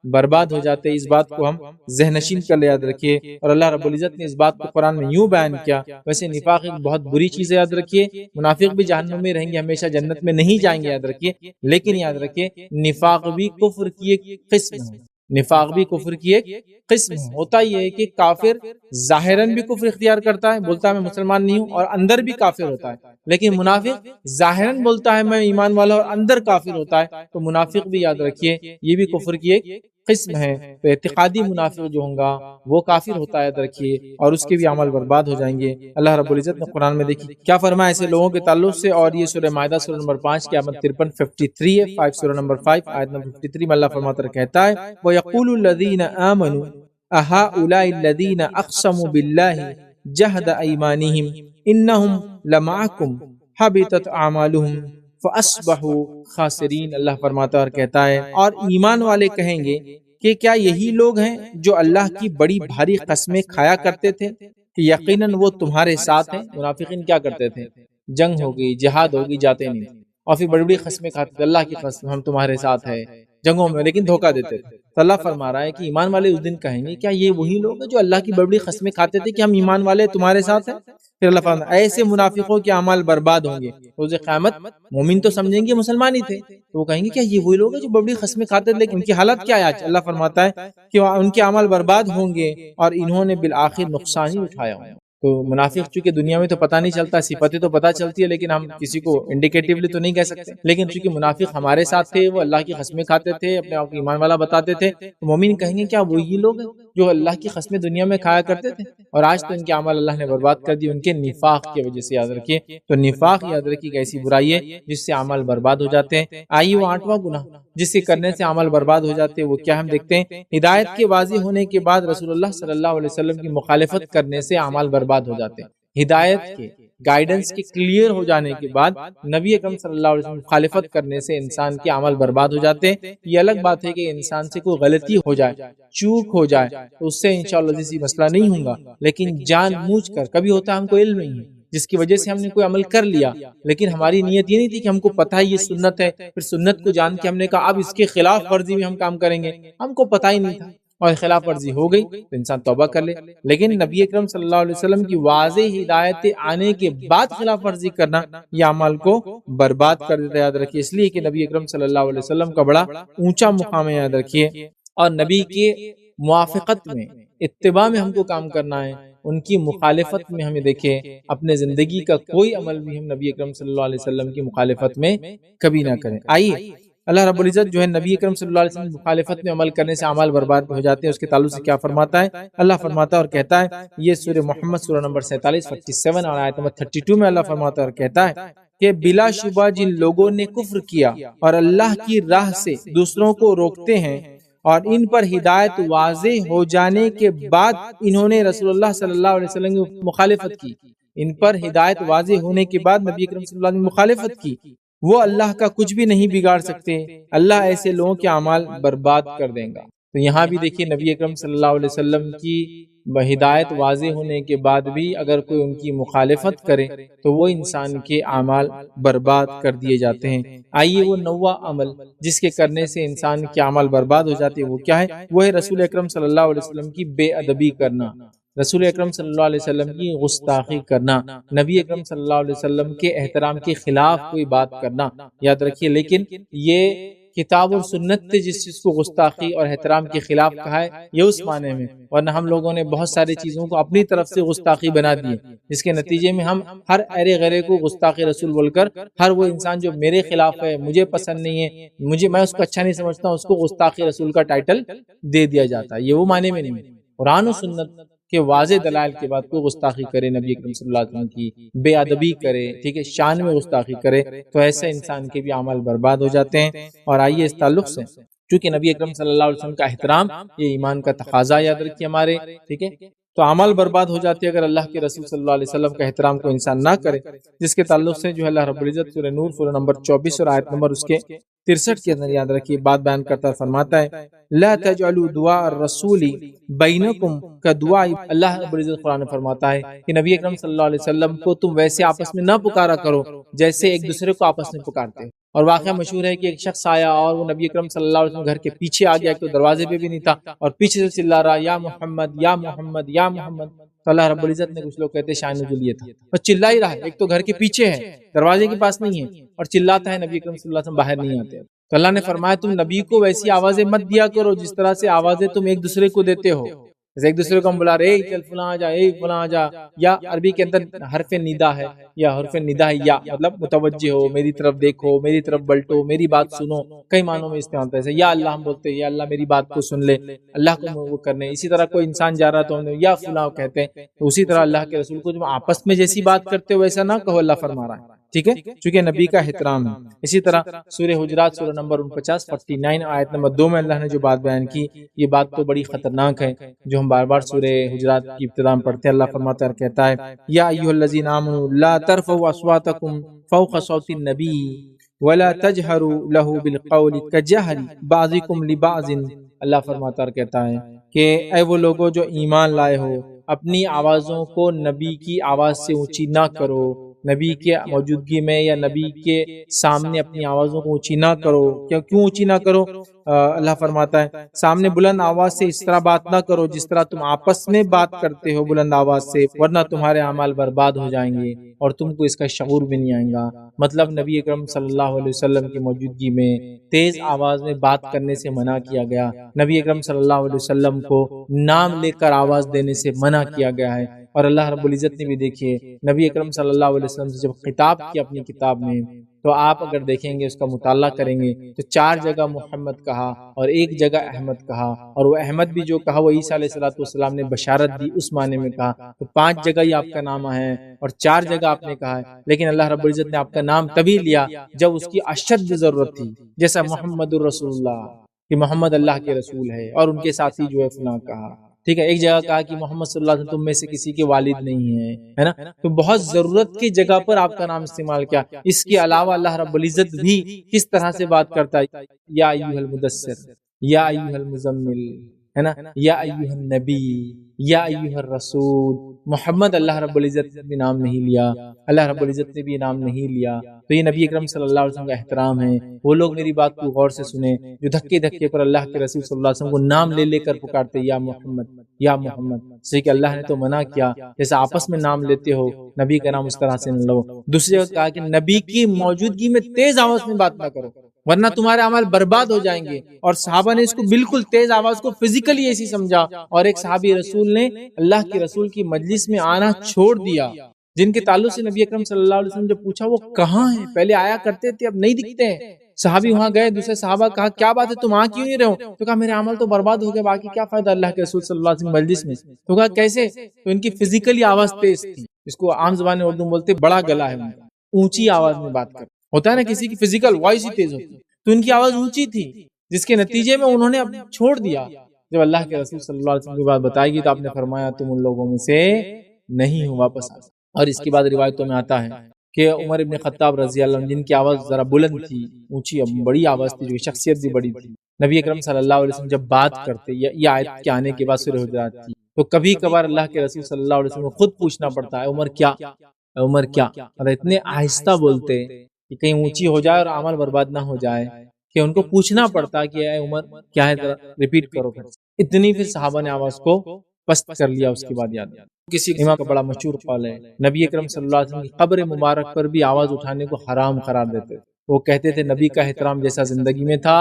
برباد ہو جاتے ہیں. اس بات کو ہم ذہن نشین کر لے، یاد رکھیے. اور اللہ رب العزت نے اس بات کو قرآن میں یوں بیان کیا. ویسے نفاق ایک بہت بری چیز ہے، یاد رکھیے. منافق بھی جہنم میں رہیں گے، ہمیشہ جنت میں نہیں جائیں گے، یاد رکھیے. لیکن یاد رکھیے نفاق بھی کفر کی ایک قسم ہے. نفاق بھی کفر کی ایک قسم ہوتا یہ ہے کہ کافر ظاہراً بھی کفر اختیار کرتا ہے، بولتا ہے میں مسلمان نہیں ہوں، اور اندر بھی کافر ہوتا ہے، لیکن منافق ظاہراً بولتا ہے میں ایمان والا اور اندر کافر ہوتا ہے، تو منافق بھی یاد رکھیے یہ بھی کفر کی ایک قسم ہے۔ تو اعتقادی منافق جو ہوں گا وہ کافر ہوتا ہے، یاد رکھیے، اور اس کے بھی عمل برباد ہو جائیں گے۔ اللہ رب العزت نے قرآن میں دیکھی کیا فرمایا ایسے لوگوں کے تعلق سے، اور یہ سورہ مائدہ سورہ نمبر 5 کی آیت 53 53 ہے، 5 سورہ نمبر 5 آیت نمبر 53 میں اللہ فرماتا کہتا ہے وَيَقُولُ الَّذِينَ آمَنُوا أَهَؤُلَاءِ الَّذِينَ أَقْسَمُوا بِاللَّهِ جَهْدَ أَيْمَانِهِمْ إِنَّهُمْ لَمَعَكُمْ حَبِطَتْ أَعْمَالُهُمْ فَأَصْبَحُوا خَاسِرِينَ۔ اللہ فرماتا اور کہتا ہے اور ایمان والے کہیں گے کہ کیا یہی لوگ ہیں جو اللہ کی بڑی بھاری قسمیں کھایا کرتے تھے کہ یقیناً وہ تمہارے ساتھ ہیں۔ منافقین کیا کرتے تھے؟ جنگ ہوگی، جہاد ہوگی، جاتے نہیں تھے، اور پھر بڑی بڑی قسمیں کھاتے تھے، اللہ کی قسم ہم تمہارے ساتھ ہیں جنگوں میں، لیکن دھوکہ دیتے تھے۔ تو اللہ فرما رہا ہے کہ ایمان والے اس دن کہیں گے کیا یہ وہی لوگ ہیں جو اللہ کی بڑی بڑی قسمیں کھاتے تھے کہ ہم ایمان والے تمہارے ساتھ ہیں؟ پھر اللہ فرما ایسے منافقوں کے اعمال برباد ہوں گے روز قیامت۔ مومن تو سمجھیں گے مسلمان ہی تھے، تو وہ کہیں گے کیا یہ وہی لوگ ہیں جو بڑی بڑی قسمیں کھاتے تھے، لیکن ان کی حالت کیا ہے آج؟ اللہ فرماتا ہے کہ ان کے اعمال برباد ہوں گے اور انہوں نے بالآخر نقصان ہی اٹھایا ہوں۔ تو منافق چونکہ دنیا میں تو پتہ نہیں چلتا، صفتیں تو پتہ چلتی ہے لیکن ہم کسی کو انڈیکیٹیولی تو نہیں کہہ سکتے، لیکن چونکہ منافق ہمارے ساتھ تھے، وہ اللہ کی قسمیں کھاتے تھے، اپنے آپ کو ایمان والا بتاتے تھے، تو مومن کہیں گے کیا وہی لوگ ہیں جو اللہ کی قسمیں دنیا میں کھایا کرتے تھے، اور آج تو ان کے اعمال اللہ نے برباد کر دی ان کے نفاق کی وجہ سے۔ یاد رکھیے تو نفاق یاد رکھیے ایک ایسی برائی ہے جس سے اعمال برباد ہو جاتے ہیں۔ آئیے وہ 8واں گناہ جس کے کرنے سے عمل برباد ہو جاتے ہیں وہ کیا ہم دیکھتے ہیں۔ ہدایت کے واضح ہونے کے بعد رسول اللہ صلی اللہ علیہ وسلم کی مخالفت کرنے سے اعمال برباد ہو جاتے ہیں۔ ہدایت کے گائیڈنس کے کلیئر ہو جانے کے بعد نبی اکرم صلی اللہ علیہ وسلم مخالفت کرنے سے انسان کے عمل برباد ہو جاتے ہیں۔ یہ الگ بات ہے کہ انسان سے کوئی غلطی ہو جائے، چوک ہو جائے، تو اس سے انشاءاللہ کسی مسئلہ نہیں ہوگا، لیکن جان بوجھ کر کبھی ہوتا ہے ہم کو علم نہیں ہے جس کی وجہ سے ہم نے کوئی عمل کر لیا، لیکن ہماری نیت یہ نہیں تھی کہ ہم کو پتہ ہے یہ سنت ہے، پھر سنت کو جان کے ہم نے کہا اب اس کے خلاف ورزی میں ہم کام کریں گے، ہم کو پتہ ہی نہیں تھا اور خلاف ورزی ہو گئی تو انسان توبہ کر لے۔ لیکن نبی اکرم صلی اللہ علیہ وسلم کی واضح ہدایت آنے کے بعد خلاف ورزی کرنا یہ عمل کو برباد کر دیتا ہے۔ یاد رکھیے اس لیے کہ نبی اکرم صلی اللہ علیہ وسلم کا بڑا اونچا مقام ہے، یاد رکھیے، اور نبی کے موافقت میں، اتباع میں ہم کو کام کرنا ہے، ان کی مخالفت میں ہمیں دیکھیں اپنے زندگی کا کوئی عمل بھی ہم نبی اکرم صلی اللہ علیہ وسلم کی مخالفت میں کبھی نہ کریں۔ آئیے اللہ رب العزت جو ہے نبی اکرم صلی اللہ علیہ وسلم کی مخالفت میں عمل کرنے سے اعمال برباد ہو جاتے ہیں، اس کے تعلق سے کیا فرماتا ہے؟ اللہ فرماتا ہے اور کہتا ہے، یہ سورہ محمد سورہ نمبر 47 47 اور آیت نمبر 32 میں اللہ فرماتا ہے اور کہتا ہے کہ بلا شبہ جن لوگوں نے کفر کیا اور اللہ کی راہ سے دوسروں کو روکتے ہیں اور ان پر ہدایت واضح ہو جانے کے بعد انہوں نے رسول اللہ صلی اللہ علیہ وسلم کی مخالفت کی، ان پر ہدایت واضح ہونے کے بعد نبی اکرم صلی اللہ علیہ وسلم نے مخالفت کی، وہ اللہ کا کچھ بھی نہیں بگاڑ سکتے، اللہ ایسے لوگوں کے اعمال برباد کر دیں گا۔ تو یہاں بھی دیکھیے نبی اکرم صلی اللہ علیہ وسلم کی ہدایت واضح ہونے کے بعد بھی اگر کوئی ان کی مخالفت کرے تو وہ انسان کے اعمال برباد کر دیے جاتے ہیں۔ آئیے وہ 9واں عمل جس کے کرنے سے انسان کے اعمال برباد ہو جاتے ہیں وہ کیا ہے؟ وہ ہے رسول اکرم صلی اللہ علیہ وسلم کی بے ادبی کرنا، رسول اکرم صلی اللہ علیہ وسلم کی گستاخی کرنا، نبی اکرم صلی اللہ علیہ وسلم کے احترام کے خلاف کوئی بات کرنا۔ یاد رکھیے لیکن یہ کتاب اور سنت تھے جس چیز کو گستاخی اور احترام کے خلاف کہا ہے یہ اس معنی میں، ورنہ ہم لوگوں نے بہت ساری چیزوں کو اپنی طرف سے گستاخی بنا دی، جس کے نتیجے میں ہم ہر ارے غیرے کو گستاخی رسول بول کر ہر وہ انسان جو میرے خلاف ہے، مجھے پسند نہیں ہے، میں اس کو اچھا نہیں سمجھتا ہوں، اس کو گستاخی رسول کا ٹائٹل دے دیا جاتا ہے۔ یہ وہ معنی میں نہیں ہے، قرآن و سنت کہ واضح دلائل کے بعد کوئی گستاخی کرے، نبی اکرم صلی اللہ علیہ وسلم کی بے ادبی کرے، ٹھیک ہے، شان میں گستاخی کرے، تو ایسے انسان کے بھی اعمال برباد ہو جاتے ہیں۔ اور آئیے اس تعلق سے چونکہ نبی اکرم صلی اللہ علیہ وسلم کا احترام یہ ایمان کا تقاضا، یاد رکھیے ہمارے، ٹھیک ہے، تو اعمال برباد ہو جاتے ہیں اگر اللہ کے رسول صلی اللہ علیہ وسلم کا احترام کو انسان نہ کرے، جس کے تعلق سے جو ہے اللہ رب العزت سورہ نور سورہ نمبر 24 اور آیت نمبر اس کے 63 کے اندر یاد رکھیے بات بیان کرتا فرماتا ہے لا تجعلوا دعاء الرسول بینکم کدعاء، اللہ رب العزت قرآن فرماتا ہے کہ نبی اکرم صلی اللہ علیہ وسلم کو تم ویسے آپس میں نہ پکارا کرو جیسے ایک دوسرے کو آپس میں پکارتے ہیں۔ اور واقعہ مشہور ہے کہ ایک شخص آیا اور وہ نبی اکرم صلی اللہ علیہ وسلم گھر کے پیچھے آ گیا، تو دروازے پہ بھی نہیں تھا اور پیچھے سے چلا رہا یا محمد یا محمد یا محمد، تو اللہ رب العزت نے، کچھ لوگ کہتے ہیں شان نزول یہ تھا، اور چلا ہی رہا ہے، ایک تو گھر کے پیچھے ہے، دروازے کے پاس نہیں ہے، اور چلاتا ہے، نبی اکرم صلی اللہ علیہ وسلم باہر نہیں آتے۔ تو اللہ نے فرمایا تم نبی کو ویسی آوازیں مت دیا کرو جس طرح سے آوازیں تم ایک دوسرے کو دیتے ہو، جیسے ایک دوسرے کو ہم بلا رہے اے چل فلاں آ جا، اے فلاں آ جا، یا عربی کے اندر حرف ندا ہے، یا حرف ندا ہے، یا مطلب متوجہ ہو، میری طرف دیکھو، میری طرف بلٹو، میری بات سنو، کئی معنوں میں استعمال ہوتا ہے، جیسے یا اللہ ہم بولتے ہیں، یا اللہ میری بات کو سن لے، اللہ کو وہ کرنے، اسی طرح کوئی انسان جا رہا تو ہم نے یا فلاں کہتے ہیں، تو اسی طرح اللہ کے رسول کو جب آپس میں جیسی بات کرتے ہو ویسا نہ کہو، اللہ فرما رہا ہے، ٹھیک ہے، چونکہ نبی کا احترام ہے۔ اسی طرح سورہ حجرات سورہ نمبر 49 آیت نمبر 2 میں اللہ نے جو بات بیان کی، یہ بات تو بڑی خطرناک ہے، جو ہم بار بار سورہ حجرات کی ابتدا میں پڑھتے ہیں۔ اللہ فرماتا ہے، کہتا ہے یا ایھا الذین آمنوا لا ترفعوا اصواتکم فوق صوت النبی ولا تجہروا له بالقول کجہر بعضکم لبعض۔ اللہ فرماتا ہے، کہتا ہے کہ اے وہ لوگوں جو ایمان لائے ہو، اپنی آوازوں کو نبی کی آواز سے اونچی نہ کرو، نبی کے موجودگی میں یا نبی کے سامنے اپنی آوازوں کو اونچی نہ کرو۔ کیوں اونچی نہ کرو؟ اللہ فرماتا ہے سامنے بلند آواز سے اس طرح بات نہ کرو جس طرح تم آپس میں بات کرتے ہو بلند آواز سے، ورنہ تمہارے اعمال برباد ہو جائیں گے اور تم کو اس کا شعور بھی نہیں آئے گا۔ مطلب نبی اکرم صلی اللہ علیہ وسلم کی موجودگی میں تیز آواز میں بات کرنے سے منع کیا گیا، نبی اکرم صلی اللہ علیہ وسلم کو نام لے کر آواز دینے سے منع کیا گیا ہے۔ اور اللہ رب العزت نے بھی دیکھیے نبی اکرم صلی اللہ علیہ وسلم سے جب خطاب کیا اپنی کتاب میں، تو آپ اگر دیکھیں گے، اس کا مطالعہ کریں گے تو 4 جگہ محمد کہا اور 1 جگہ احمد کہا، اور وہ احمد بھی جو کہا وہ عیسیٰ علیہ السلام نے بشارت دی اس معنی میں کہا، تو 5 جگہ ہی آپ کا نام ہے اور 4 جگہ آپ نے کہا ہے، لیکن اللہ رب العزت نے آپ کا نام تبھی لیا جب اس کی اشد ضرورت تھی، جیسا محمد الرسول اللہ کہ محمد اللہ کے رسول ہے، اور ان کے ساتھی جو ہے فلاں کہا، ٹھیک ہے، ایک جگہ کہا کہ محمد صلی اللہ علیہ وسلم تم میں سے کسی کے والد نہیں ہیں، ہے نا، تو بہت ضرورت کی جگہ پر آپ کا نام استعمال کیا۔ اس کے علاوہ اللہ رب العزت بھی کس طرح سے بات کرتا ہے، یا ایھا المدثر، یا ایھا المزمل، ہے نا، یا ایھا النبی، یا ایھا الرسول۔ محمد اللہ رب العزت نے بھی نام نہیں لیا، اللہ رب العزت نے بھی نام نہیں لیا، تو یہ نبی اکرم صلی اللہ علیہ وسلم کا احترام ہے۔ وہ لوگ میری بات کو غور سے سنیں جو دھکے دھکے پر اللہ کے رسول صلی اللہ علیہ وسلم کو نام لے لے کر پکارتے یا محمد یا محمد، سے کہ اللہ نے تو منع کیا، جیسے آپس میں نام لیتے ہو نبی کا نام اس طرح سے نہ لو۔ دوسری جگہ کہا کہ نبی کی موجودگی میں تیز آواز میں بات نہ کرو ورنہ تمہارے اعمال برباد ہو جائیں گے، اور صحابہ نے اس کو بالکل تیز آواز کو فزیکلی ایسی سمجھا، اور ایک صحابی رسول نے اللہ کے رسول کی مجلس میں آنا چھوڑ دیا، جن کے تعلق سے نبی اکرم صلی اللہ علیہ وسلم جب پوچھا وہ کہاں ہیں، پہلے آیا کرتے تھے اب نہیں دکھتے ہیں، صحابی وہاں گئے، دوسرے صحابہ کہا کیا بات ہے تم آ کیوں نہیں رہے ہو؟ تو کہا میرے عمل تو برباد ہو گئے، باقی کیا فائدہ اللہ کے رسول صلی اللہ علیہ وسلم مجلس میں۔ تو کہا کیسے؟ تو ان کی فزیکلی آواز تیز تھی، اس کو عام زبان میں اردو میں بولتے بڑا گلا ہے، اونچی آواز میں بات کر، ہوتا ہے نا کسی کی فزیکل وائس ہی تیز ہوتی ہے، تو ان کی آواز اونچی تھی، جس کے نتیجے میں انہوں نے اب چھوڑ دیا۔ جب اللہ کے رسول صلی اللہ علیہ وسلم کی بات بتائی گئی تو آپ نے فرمایا تم ان لوگوں میں سے نہیں ہو، واپس آ۔ اور اس کے بعد روایتوں میں آتا ہے کہ عمر ابن خطاب رضی اللہ عنہ جن کی آواز ذرا بلند تھی، اونچی بڑی آواز تھی، جو شخصیت بھی بڑی تھی، نبی اکرم صلی اللہ علیہ وسلم جب بات کرتے، یہ آیت کے آنے کے بعد سورہ حجرات تھی، تو کبھی کبھار اللہ کے رسول صلی اللہ علیہ وسلم کو خود پوچھنا پڑتا ہے عمر کیا، عمر کیا، اور اتنے آہستہ بولتے کہ کہیں اونچی ہو جائے اور عمل برباد نہ ہو جائے، کہ ان کو پوچھنا پڑتا کہ اے عمر کیا ہے، ذرا ریپیٹ کرو۔ اتنی پھر صحابہ نے آواز کو پست کر لیا۔ اس کے بعد یاد کسی امام کا بڑا مشہور قول ہے، نبی اکرم صلی اللہ علیہ وسلم کی قبر مبارک پر بھی آواز اٹھانے کو حرام قرار دیتے، وہ کہتے تھے نبی کا احترام جیسا زندگی میں تھا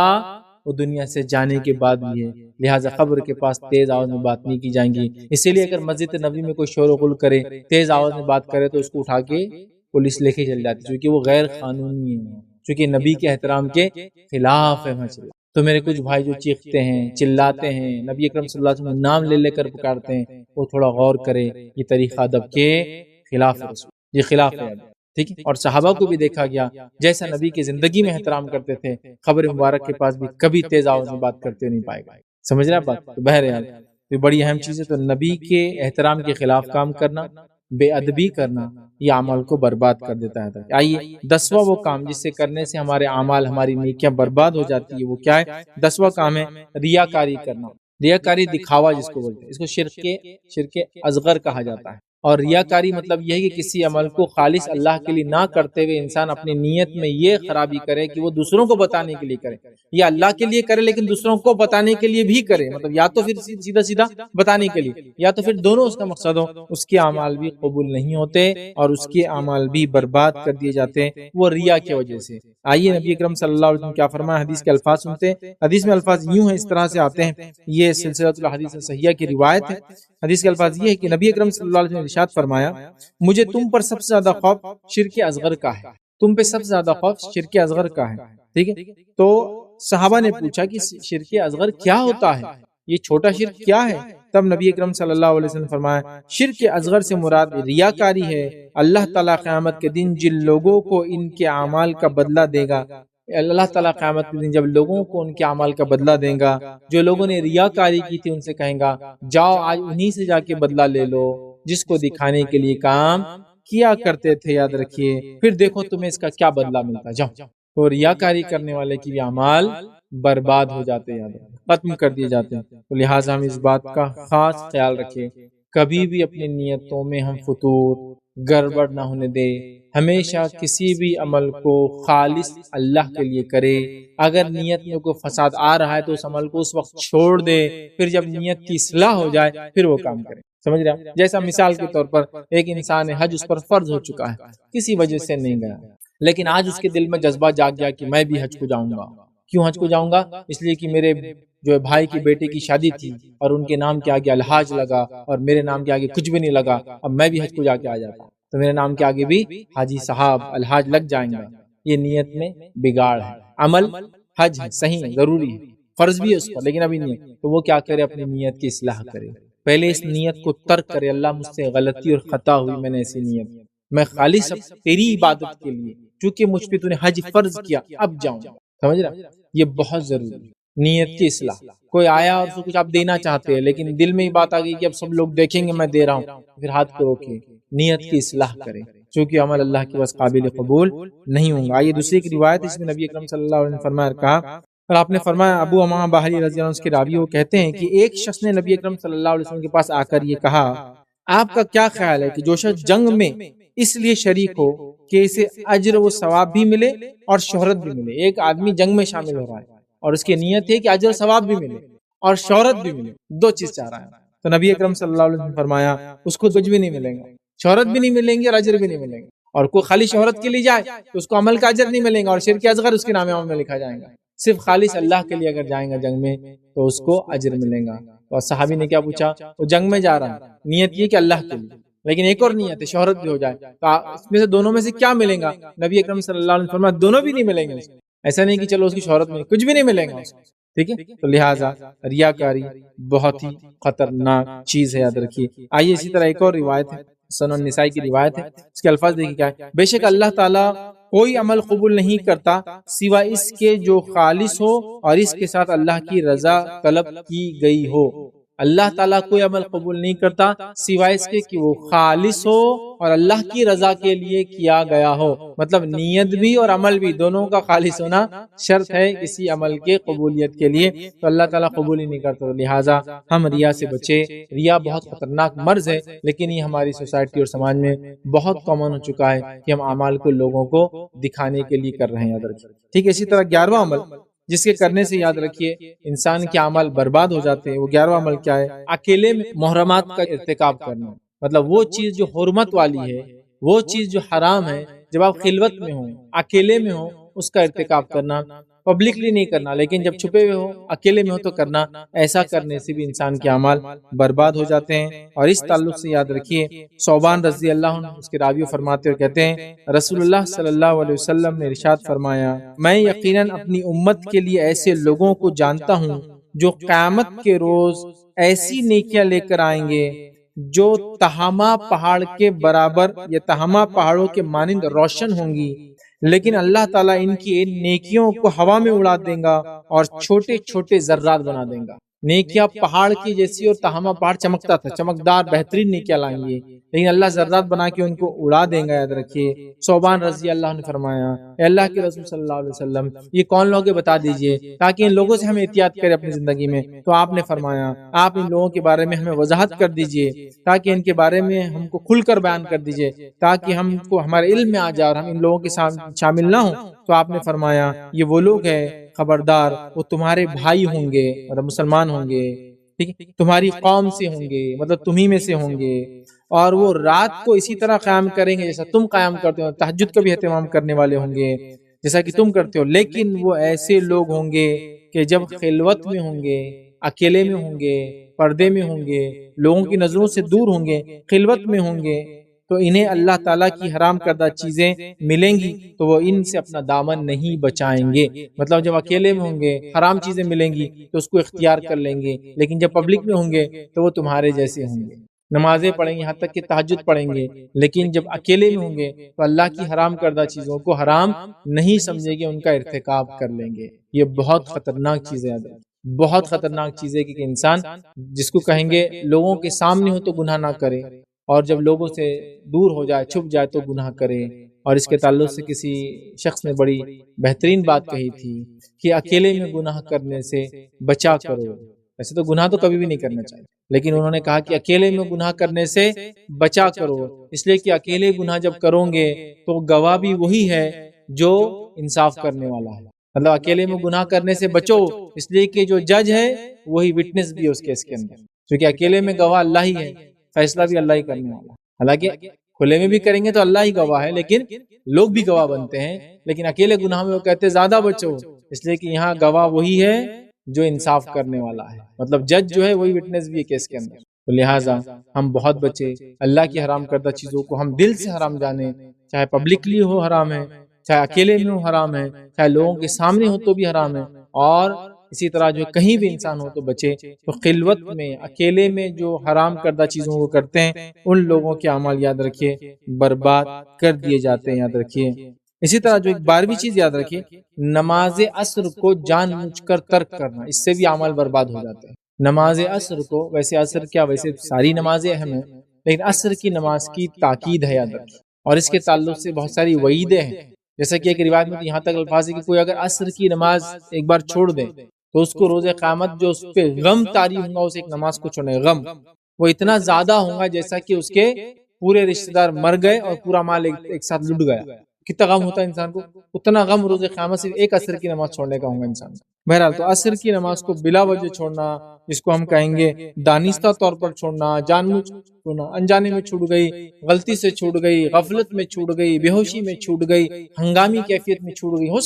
وہ دنیا سے جانے کے بعد بھی ہے، لہٰذا قبر کے پاس تیز آواز میں بات نہیں کی جائیں گی۔ اسی لیے اگر مسجد نبوی میں کوئی شور و غل کرے، تیز آواز میں بات کرے، تو اس کو اٹھا کے پولیس لے کے چل جاتی، کیونکہ وہ غیر قانونی ہے، چونکہ نبی کے احترام کے خلاف ہے مسئلہ۔ تو میرے کچھ بھائی جو چیختے ہیں، چلاتے ہیں، نبی اکرم صلی اللہ علیہ وسلم نام لے لے کر پکارتے ہیں، وہ تھوڑا غور کرے، یہ طریقہ ادب کے خلاف ہے، یہ خلاف ہے، ٹھیک ہے۔ اور صحابہ کو بھی دیکھا گیا جیسا نبی کی زندگی میں احترام کرتے تھے، قبر مبارک کے پاس بھی کبھی تیز آواز میں بات کرتے نہیں پائے گا۔ سمجھ رہے بات؟ تو بہرحال یہ بڑی اہم چیز ہے۔ تو نبی کے احترام کے خلاف کام کرنا، بے ادبی کرنا، یہ عمل کو برباد کر دیتا ہے۔ آئیے 10واں وہ کام جس سے کرنے سے ہمارے اعمال، ہماری نیکیاں برباد ہو جاتی ہے، وہ کیا ہے؟ 10واں کام ہے ریاکاری کرنا۔ ریاکاری دکھاوا جس کو بولتے ہیں، اس کو شرک اصغر کہا جاتا ہے۔ اور ریاکاری مطلب یہ ہے کہ کسی عمل کو خالص اللہ کے لیے نہ کرتے ہوئے انسان اپنی نیت میں یہ خرابی کرے کہ وہ دوسروں کو بتانے کے لیے کرے، یا اللہ کے لیے کرے لیکن دوسروں کو بتانے کے لیے بھی کرے، مطلب یا تو پھر سیدھا سیدھا بتانے کے لیے، یا تو پھر دونوں اس کا مقصد ہو، اس کے اعمال بھی قبول نہیں ہوتے اور اس کے اعمال بھی برباد کر دیے جاتے ہیں وہ ریا کی وجہ سے۔ آئیے نبی اکرم صلی اللہ علیہ وسلم کیا فرمایا، حدیث کے الفاظ سنتے ہیں۔ حدیث میں الفاظ یوں ہیں، اس طرح سے آتے ہیں، یہ سلسلۃ الحدیث صحیحہ کی روایت ہے۔ حدیث کے الفاظ یہ ہے کہ نبی اکرم صلی اللہ علیہ وسلم نے ارشاد فرمایا، مجھے تم پر سب سے زیادہ خوف شرک اصغر کا ہے، تم پہ سب سے زیادہ خوف شرک اصغر کا ہے، ٹھیک ہے؟ تو صحابہ نے پوچھا کہ شرک اصغر کیا ہوتا ہے، یہ چھوٹا شرک کیا ہے؟ تب نبی اکرم صلی اللہ علیہ وسلم فرمایا، شرک اصغر سے مراد ریاکاری ہے۔ اللہ تعالیٰ قیامت کے دن جن لوگوں کو ان کے اعمال کا بدلہ دے گا، اللہ تعالیٰ قیامت کے دن جب لوگوں کو ان کے اعمال کا بدلہ دے گا، جو لوگوں نے ریاکاری کی تھی ان سے کہیں گا، جاؤ آج انہی سے جا کے بدلہ لے لو جس کو دکھانے کے لیے کام کیا کرتے تھے، یاد رکھیے، پھر دیکھو تمہیں اس کا کیا بدلہ ملتا، جاؤ۔ تو ریاکاری کرنے والے کی بھی اعمال برباد ہو جاتے ہیں، ختم کر دیے جاتے ہیں۔ تو لہٰذا ہم اس بات کا خاص خیال رکھیں، کبھی بھی اپنی نیتوں میں ہم فطور گڑبڑ نہ ہونے دے، ہمیشہ کسی بھی عمل کو خالص اللہ کے لیے کرے۔ اگر نیت میں کوئی فساد آ رہا ہے تو اس عمل کو اس وقت چھوڑ دے، پھر جب نیت کی اصلاح ہو جائے پھر وہ کام کرے، سمجھ رہے ہیں؟ جیسا مثال کے طور پر ایک انسان ہے، حج اس پر فرض ہو چکا ہے، کسی وجہ سے نہیں گیا، لیکن آج اس کے دل میں جذبہ جاگ گیا کہ میں بھی حج کو جاؤں گا۔ کیوں حج کو جاؤں گا؟ اس لیے کہ میرے جو بھائی کی بیٹے کی شادی تھی اور ان کے نام کے آگے الحاج لگا اور میرے نام کے آگے کچھ بھی نہیں لگا، اب میں بھی حج کو جا کے آ جاتا تو میرے نام کے آگے بھی حاجی صاحب الحاج لگ جائیں گا۔ یہ نیت میں بگاڑ ہے۔ عمل حج ہے، صحیح ہے، ضروری ہے، فرض بھی ہے اس پر، لیکن ابھی نہیں ہے، تو وہ کیا کرے، اپنی نیت کی اصلاح کرے، پہلے اس نیت کو ترک کرے، اللہ مجھ سے غلطی اور خطا ہوئی، میں نے ایسی نیت، میں خالص تیری عبادت کے لیے، چونکہ مجھ پہ تو نے حج فرض کیا، اب جاؤں، سمجھ رہا؟ یہ بہت ضروری ہے، نیت کی اصلاح۔ کوئی آیا اور اس کو کچھ آپ دینا چاہتے ہیں لیکن دل میں ہی بات آ گئی کہ اب سب لوگ دیکھیں گے میں دے رہا ہوں، پھر ہاتھ کو روکے، نیت کی اصلاح کرے، چونکہ عمل اللہ کے بس قابل قبول نہیں ہوں گا۔ یہ دوسری ایک روایت، اس میں نبی اکرم صلی اللہ علیہ وسلم فرمایا، کہا، اور آپ نے فرمایا، ابو امامہ باہلی رضی اللہ عنہ اس کے راوی وہ کہتے ہیں کہ ایک شخص نے نبی اکرم صلی اللہ علیہ وسلم کے پاس آ کر یہ کہا، آپ کا کیا خیال ہے کہ جو شخص جنگ میں اس لیے شریک ہو کہ اسے اجر و ثواب بھی ملے اور شہرت بھی ملے؟ ایک آدمی جنگ میں شامل ہو رہا ہے اور اس کی نیت ہے کہ اجر و ثواب بھی ملے اور شہرت بھی ملے، دو چیز چاہ رہا ہے، تو نبی اکرم صلی اللہ علیہ وسلم فرمایا، اس کو کچھ بھی نہیں ملیں گا، شہرت بھی نہیں ملیں گی اور اجر بھی نہیں ملیں گے، اور کوئی خالی شہرت کے لیے جائے تو اس کو عمل کا اجر نہیں ملے گا اور شرک اصغر اس کے نام عمل میں لکھا جائے گا۔ صرف خالص اللہ کے لیے اگر جائیں گا جنگ میں تو اس کو اجر ملے گا۔ اور صحابی نے کیا پوچھا، وہ جنگ میں جا رہا ہے، نیت یہ کہ اللہ کے لیے، لیکن ایک اور نیت ہے شہرت بھی ہو جائے، تو اس میں سے دونوں میں سے کیا ملیں گا؟ نبی اکرم صلی اللہ علیہ وسلم فرمایا، دونوں بھی نہیں ملیں گے، ایسا نہیں کہ چلو اس کی شہرت میں کچھ بھی نہیں ملے گا اس کو، ٹھیک ہے؟ تو لہٰذا ریاکاری بہت ہی خطرناک چیز ہے، یاد رکھیے۔ آئیے اسی طرح ایک اور روایت ہے، سنن نسائی کی روایت ہے، اس کے الفاظ دیکھیے کیا ہے، بے شک اللہ تعالیٰ کوئی عمل قبول نہیں کرتا سوائے اس کے جو خالص ہو اور اس کے ساتھ اللہ کی رضا طلب کی گئی ہو۔ اللہ تعالیٰ کوئی عمل قبول نہیں کرتا سوائے اس کے کہ وہ خالص ہو اور اللہ کی رضا کے لیے کیا گیا ہو، مطلب نیت بھی اور عمل بھی دونوں کا خالص ہونا شرط ہے کسی عمل کے قبولیت کے لیے، تو اللہ تعالیٰ قبول ہی نہیں کرتا۔ لہٰذا ہم ریا سے بچے۔ ریا بہت خطرناک مرض ہے، لیکن یہ ہماری سوسائٹی اور سماج میں بہت کامن ہو چکا ہے کہ ہم اعمال کو لوگوں کو دکھانے کے لیے کر رہے ہیں، یاد رکھیے، ٹھیک ہے؟ اسی طرح 11واں عمل جس کے کرنے سے یاد رکھیے انسان کے اعمال برباد ہو جاتے ہیں، وہ 11واں عمل کیا ہے؟ اکیلے میں محرمات کا ارتکاب کرنا، مطلب وہ چیز جو حرمت والی ہے، وہ چیز جو حرام ہے، جب آپ خلوت میں ہوں، اکیلے میں ہوں، اس کا ارتکاب کرنا، پبلکلی نہیں کرنا، لیکن جب چھپے ہوئے ہو، اکیلے میں ہو تو کرنا۔ ایسا کرنے سے بھی انسان کے اعمال برباد ہو جاتے ہیں۔ اور اس تعلق سے یاد رکھیے، ثوبان رضی اللہ عنہ اس کے راوی فرماتے اور کہتے ہیں، رسول اللہ صلی اللہ علیہ وسلم نے ارشاد فرمایا، میں یقیناً اپنی امت کے لیے ایسے لوگوں کو جانتا ہوں جو قیامت کے روز ایسی نیکیاں لے کر آئیں گے جو تہامہ پہاڑ کے برابر یا تہامہ پہاڑوں کے مانند روشن ہوں گی، لیکن اللہ تعالیٰ ان کی نیکیوں کو ہوا میں اڑا دیں گا اور چھوٹے چھوٹے ذرات بنا دیں گا۔ نیکیاں پہاڑ کی جیسی، اور تہامہ پہاڑ چمکتا تھا، چمکدار بہترین نیکیاں لائیں گے، لیکن اللہ ذرات بنا کے ان کو اڑا دیں گا، یاد رکھیے۔ صوبان رضی اللہ نے فرمایا، اے اللہ کے رسول صلی اللہ علیہ وسلم، یہ کون لوگ ہیں بتا دیجئے تاکہ ان لوگوں سے ہم احتیاط کریں اپنی زندگی میں۔ تو آپ نے فرمایا آپ ان لوگوں کے بارے میں ہمیں وضاحت کر دیجئے تاکہ ان کے بارے میں ہم کو کھل کر بیان کر دیجئے، تاکہ ہم کو ہمارے علم میں آ جائے اور ہم ان لوگوں کے ساتھ شامل نہ ہوں۔ تو آپ نے فرمایا یہ وہ لوگ ہیں، خبردار وہ تمہارے بھائی ہوں گے، مطلب مسلمان ہوں گے، ٹھیک ہے، تمہاری قوم سے ہوں گے، مطلب تمہی میں سے ہوں گے، اور وہ رات کو اسی طرح قیام کریں گے جیسا تم قیام کرتے ہو، تہجد کا بھی اہتمام کرنے والے ہوں گے جیسا کہ تم کرتے ہو، لیکن وہ ایسے لوگ ہوں گے کہ جب خلوت میں ہوں گے، اکیلے میں ہوں گے، پردے میں ہوں گے، لوگوں کی نظروں سے دور ہوں گے، خلوت میں ہوں گے، تو انہیں اللہ تعالیٰ کی حرام کردہ چیزیں ملیں گی تو وہ ان سے اپنا دامن نہیں بچائیں گے۔ مطلب جب اکیلے میں ہوں گے، حرام چیزیں ملیں گی تو اس کو اختیار کر لیں گے، لیکن جب پبلک میں ہوں گے تو وہ تمہارے جیسے ہوں گے، نمازیں پڑھیں گے، یہاں تک کہ تہجد پڑھیں گے، لیکن جب اکیلے میں ہوں گے تو اللہ کی حرام کردہ چیزوں کو حرام نہیں سمجھے گے، ان کا ارتکاب کر لیں گے۔ یہ بہت خطرناک چیز ہے، بہت خطرناک چیز ہے کہ انسان جس کو کہیں گے لوگوں کے سامنے ہو تو گناہ نہ کرے، اور جب لوگوں سے دور ہو جائے، چھپ جائے تو گناہ کرے۔ اور اس کے تعلق سے کسی شخص نے بڑی بہترین بات کہی تھی کہ اکیلے میں گناہ کرنے سے بچا کرو۔ ویسے تو گناہ تو کبھی بھی نہیں کرنا چاہیے، لیکن انہوں نے کہا کہ اکیلے میں گناہ کرنے سے بچا کرو، اس لیے کہ اکیلے گناہ جب کرو گے تو گواہ بھی وہی ہے جو انصاف کرنے والا ہے۔ مطلب اکیلے میں گناہ کرنے سے بچو، اس لیے کہ جو جج ہے وہی وٹنس بھی ہے اس کیس کے اندر، کیونکہ اکیلے میں گواہ اللہ ہی ہے، فیصلہ بھی اللہ ہی کرنے والا ہے۔ حالانکہ کھلے میں بھی کریں گے تو اللہ ہی گواہ ہے، لیکن لوگ بھی گواہ بنتے ہیں، لیکن اکیلے گناہ میں وہ کہتے ہیں زیادہ بچو، اس لیے کہ یہاں گواہ وہی ہے جو انصاف کرنے والا ہے، مطلب جج جو ہے وہی وٹنس بھی ہے کیس کے اندر۔ تو لہٰذا ہم بہت بچے، اللہ کی حرام کردہ چیزوں کو ہم دل سے حرام جانیں، چاہے پبلکلی ہو حرام ہے، چاہے اکیلے میں ہو حرام ہے، چاہے لوگوں کے سامنے ہو تو بھی حرام ہے، اور اسی طرح جو کہیں بھی انسان ہو تو بچے۔ تو خلوت میں، اکیلے میں جو حرام کردہ چیزوں کو کرتے ہیں ان لوگوں کے اعمال یاد رکھیے برباد کر دیے جاتے ہیں، یاد رکھیے۔ اسی طرح جو ایک 12ویں چیز یاد رکھیے، نماز عصر کو جان بوجھ کر ترک کرنا، اس سے بھی اعمال برباد ہو جاتے ہیں۔ نماز عصر کو، ویسے عصر کیا، ویسے ساری نمازیں اہم ہیں، لیکن عصر کی نماز کی تاکید ہے، یاد رکھیے، اور اس کے تعلق سے بہت ساری وعیدیں ہیں، جیسا کہ ایک روایت میں یہاں تک الفاظ ہے کہ کوئی اگر عصر کی نماز ایک بار چھوڑ دے تو اس کو روز قیامت جو اس پہ غم طاری ہوں گا، اس ایک نماز کو چھوڑنے غم وہ اتنا زیادہ ہوگا جیسا کہ اس کے پورے رشتہ دار مر گئے اور پورا مال ایک ساتھ لٹ گیا۔ کتنا غم ہوتا ہے انسان کو، اتنا غم روز قیامت صرف ایک عصر کی نماز چھوڑنے کا ہوگا انسان۔ بہرحال تو عصر کی نماز کو بلا وجہ چھوڑنا، جس کو ہم کہیں گے دانستہ طور پر چھوڑنا، جان بوجھ چھوڑنا، انجانے میں چھوٹ گئی، غلطی سے چھوٹ گئی، غفلت میں چھوٹ گئی، بے ہوشی میں چھوٹ گئی، ہنگامی کیفیت میں چھوٹ گئی، ہو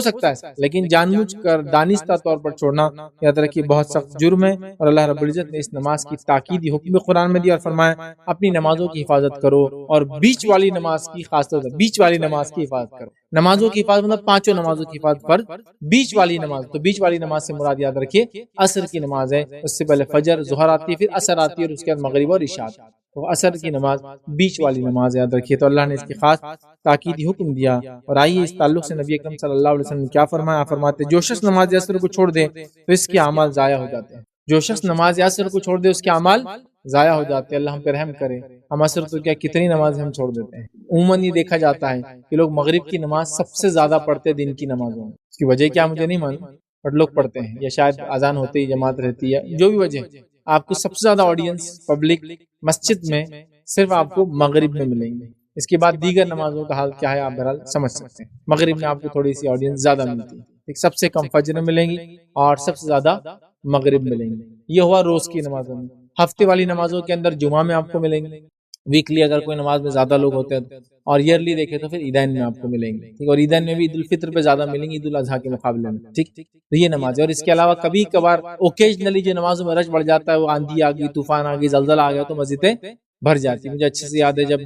سکتا ہے، لیکن جان بوجھ کر دانستہ طور پر چھوڑنا یاد رکھیے بہت سخت جرم ہے، اور اللہ رب العزت نے اس نماز کی تاکیدی حکم قرآن میں دیا اور فرمایا اپنی نمازوں کی حفاظت کرو، اور بیچ والی نماز کی خاص طور سے بیچ والی نماز کی حفاظت کرو۔ نمازوں کی حفاظت مطلب پانچوں نمازوں کی حفاظت فرض، بیچ والی نماز، تو بیچ والی نماز سے مراد یاد رکھیے عصر کی نماز ہے، اس سے پہلے فجر، ظہر آتی ہے، پھر عصر آتی ہے، اور اس کے بعد مغرب اور عشاء، تو عصر کی نماز بیچ والی نماز یاد رکھیے۔ تو اللہ نے اس کی خاص تاکیدی حکم دیا، اور آئیے اس تعلق سے نبی اکرم صلی اللہ علیہ وسلم نے کیا فرمایا؟ فرماتے جو شخص نماز عصر کو چھوڑ دے تو اس کے اعمال ضائع ہو جاتے ہیں، جو شخص نماز عصر کو چھوڑ دے اس کے اعمال ضائع ہو جاتے ہیں۔ اللہ ہم پہ رحم کرے، ہم عصر تو کیا کتنی نماز ہم چھوڑ دیتے ہیں۔ عموماً یہ دیکھا جاتا ہے کہ لوگ مغرب کی نماز سب سے زیادہ پڑھتے دن کی نمازوں میں، اس کی وجہ کیا مجھے نہیں معلوم، بٹ لوگ پڑھتے ہیں، یا شاید اذان ہوتے ہی جماعت رہتی ہے، جو بھی وجہ، آپ کو سب سے زیادہ آڈینس پبلک مسجد میں صرف آپ کو مغرب میں ملیں گے۔ اس کے بعد دیگر نمازوں کا حال کیا ہے آپ بہرحال سمجھ سکتے ہیں۔ مغرب میں آپ کو تھوڑی سی آڈینس زیادہ ملتی ہے، سب سے کم فجر میں ملیں گی اور سب سے زیادہ مغرب ملیں گی۔ یہ ہوا روز کی نمازوں میں۔ ہفتے والی نمازوں کے اندر جمعہ میں آپ کو ملیں گے، ویکلی اگر کوئی نماز میں زیادہ لوگ ہوتے ہیں، اور ایئرلی دیکھیں تو پھر عیدین میں آپ کو ملیں گے، اور عیدین میں بھی عید الفطر پہ زیادہ ملیں گے عید الاضحیٰ کے مقابلے میں، ٹھیک۔ تو یہ نماز ہے، اور اس کے علاوہ کبھی کبھار اوکیجنلی جو نمازوں میں رش بڑھ جاتا ہے، وہ آندھی آ گئی، طوفان آ گئی، زلزلہ آ گیا تو مسجدیں بھر جاتی۔ مجھے اچھے سے یاد ہے جب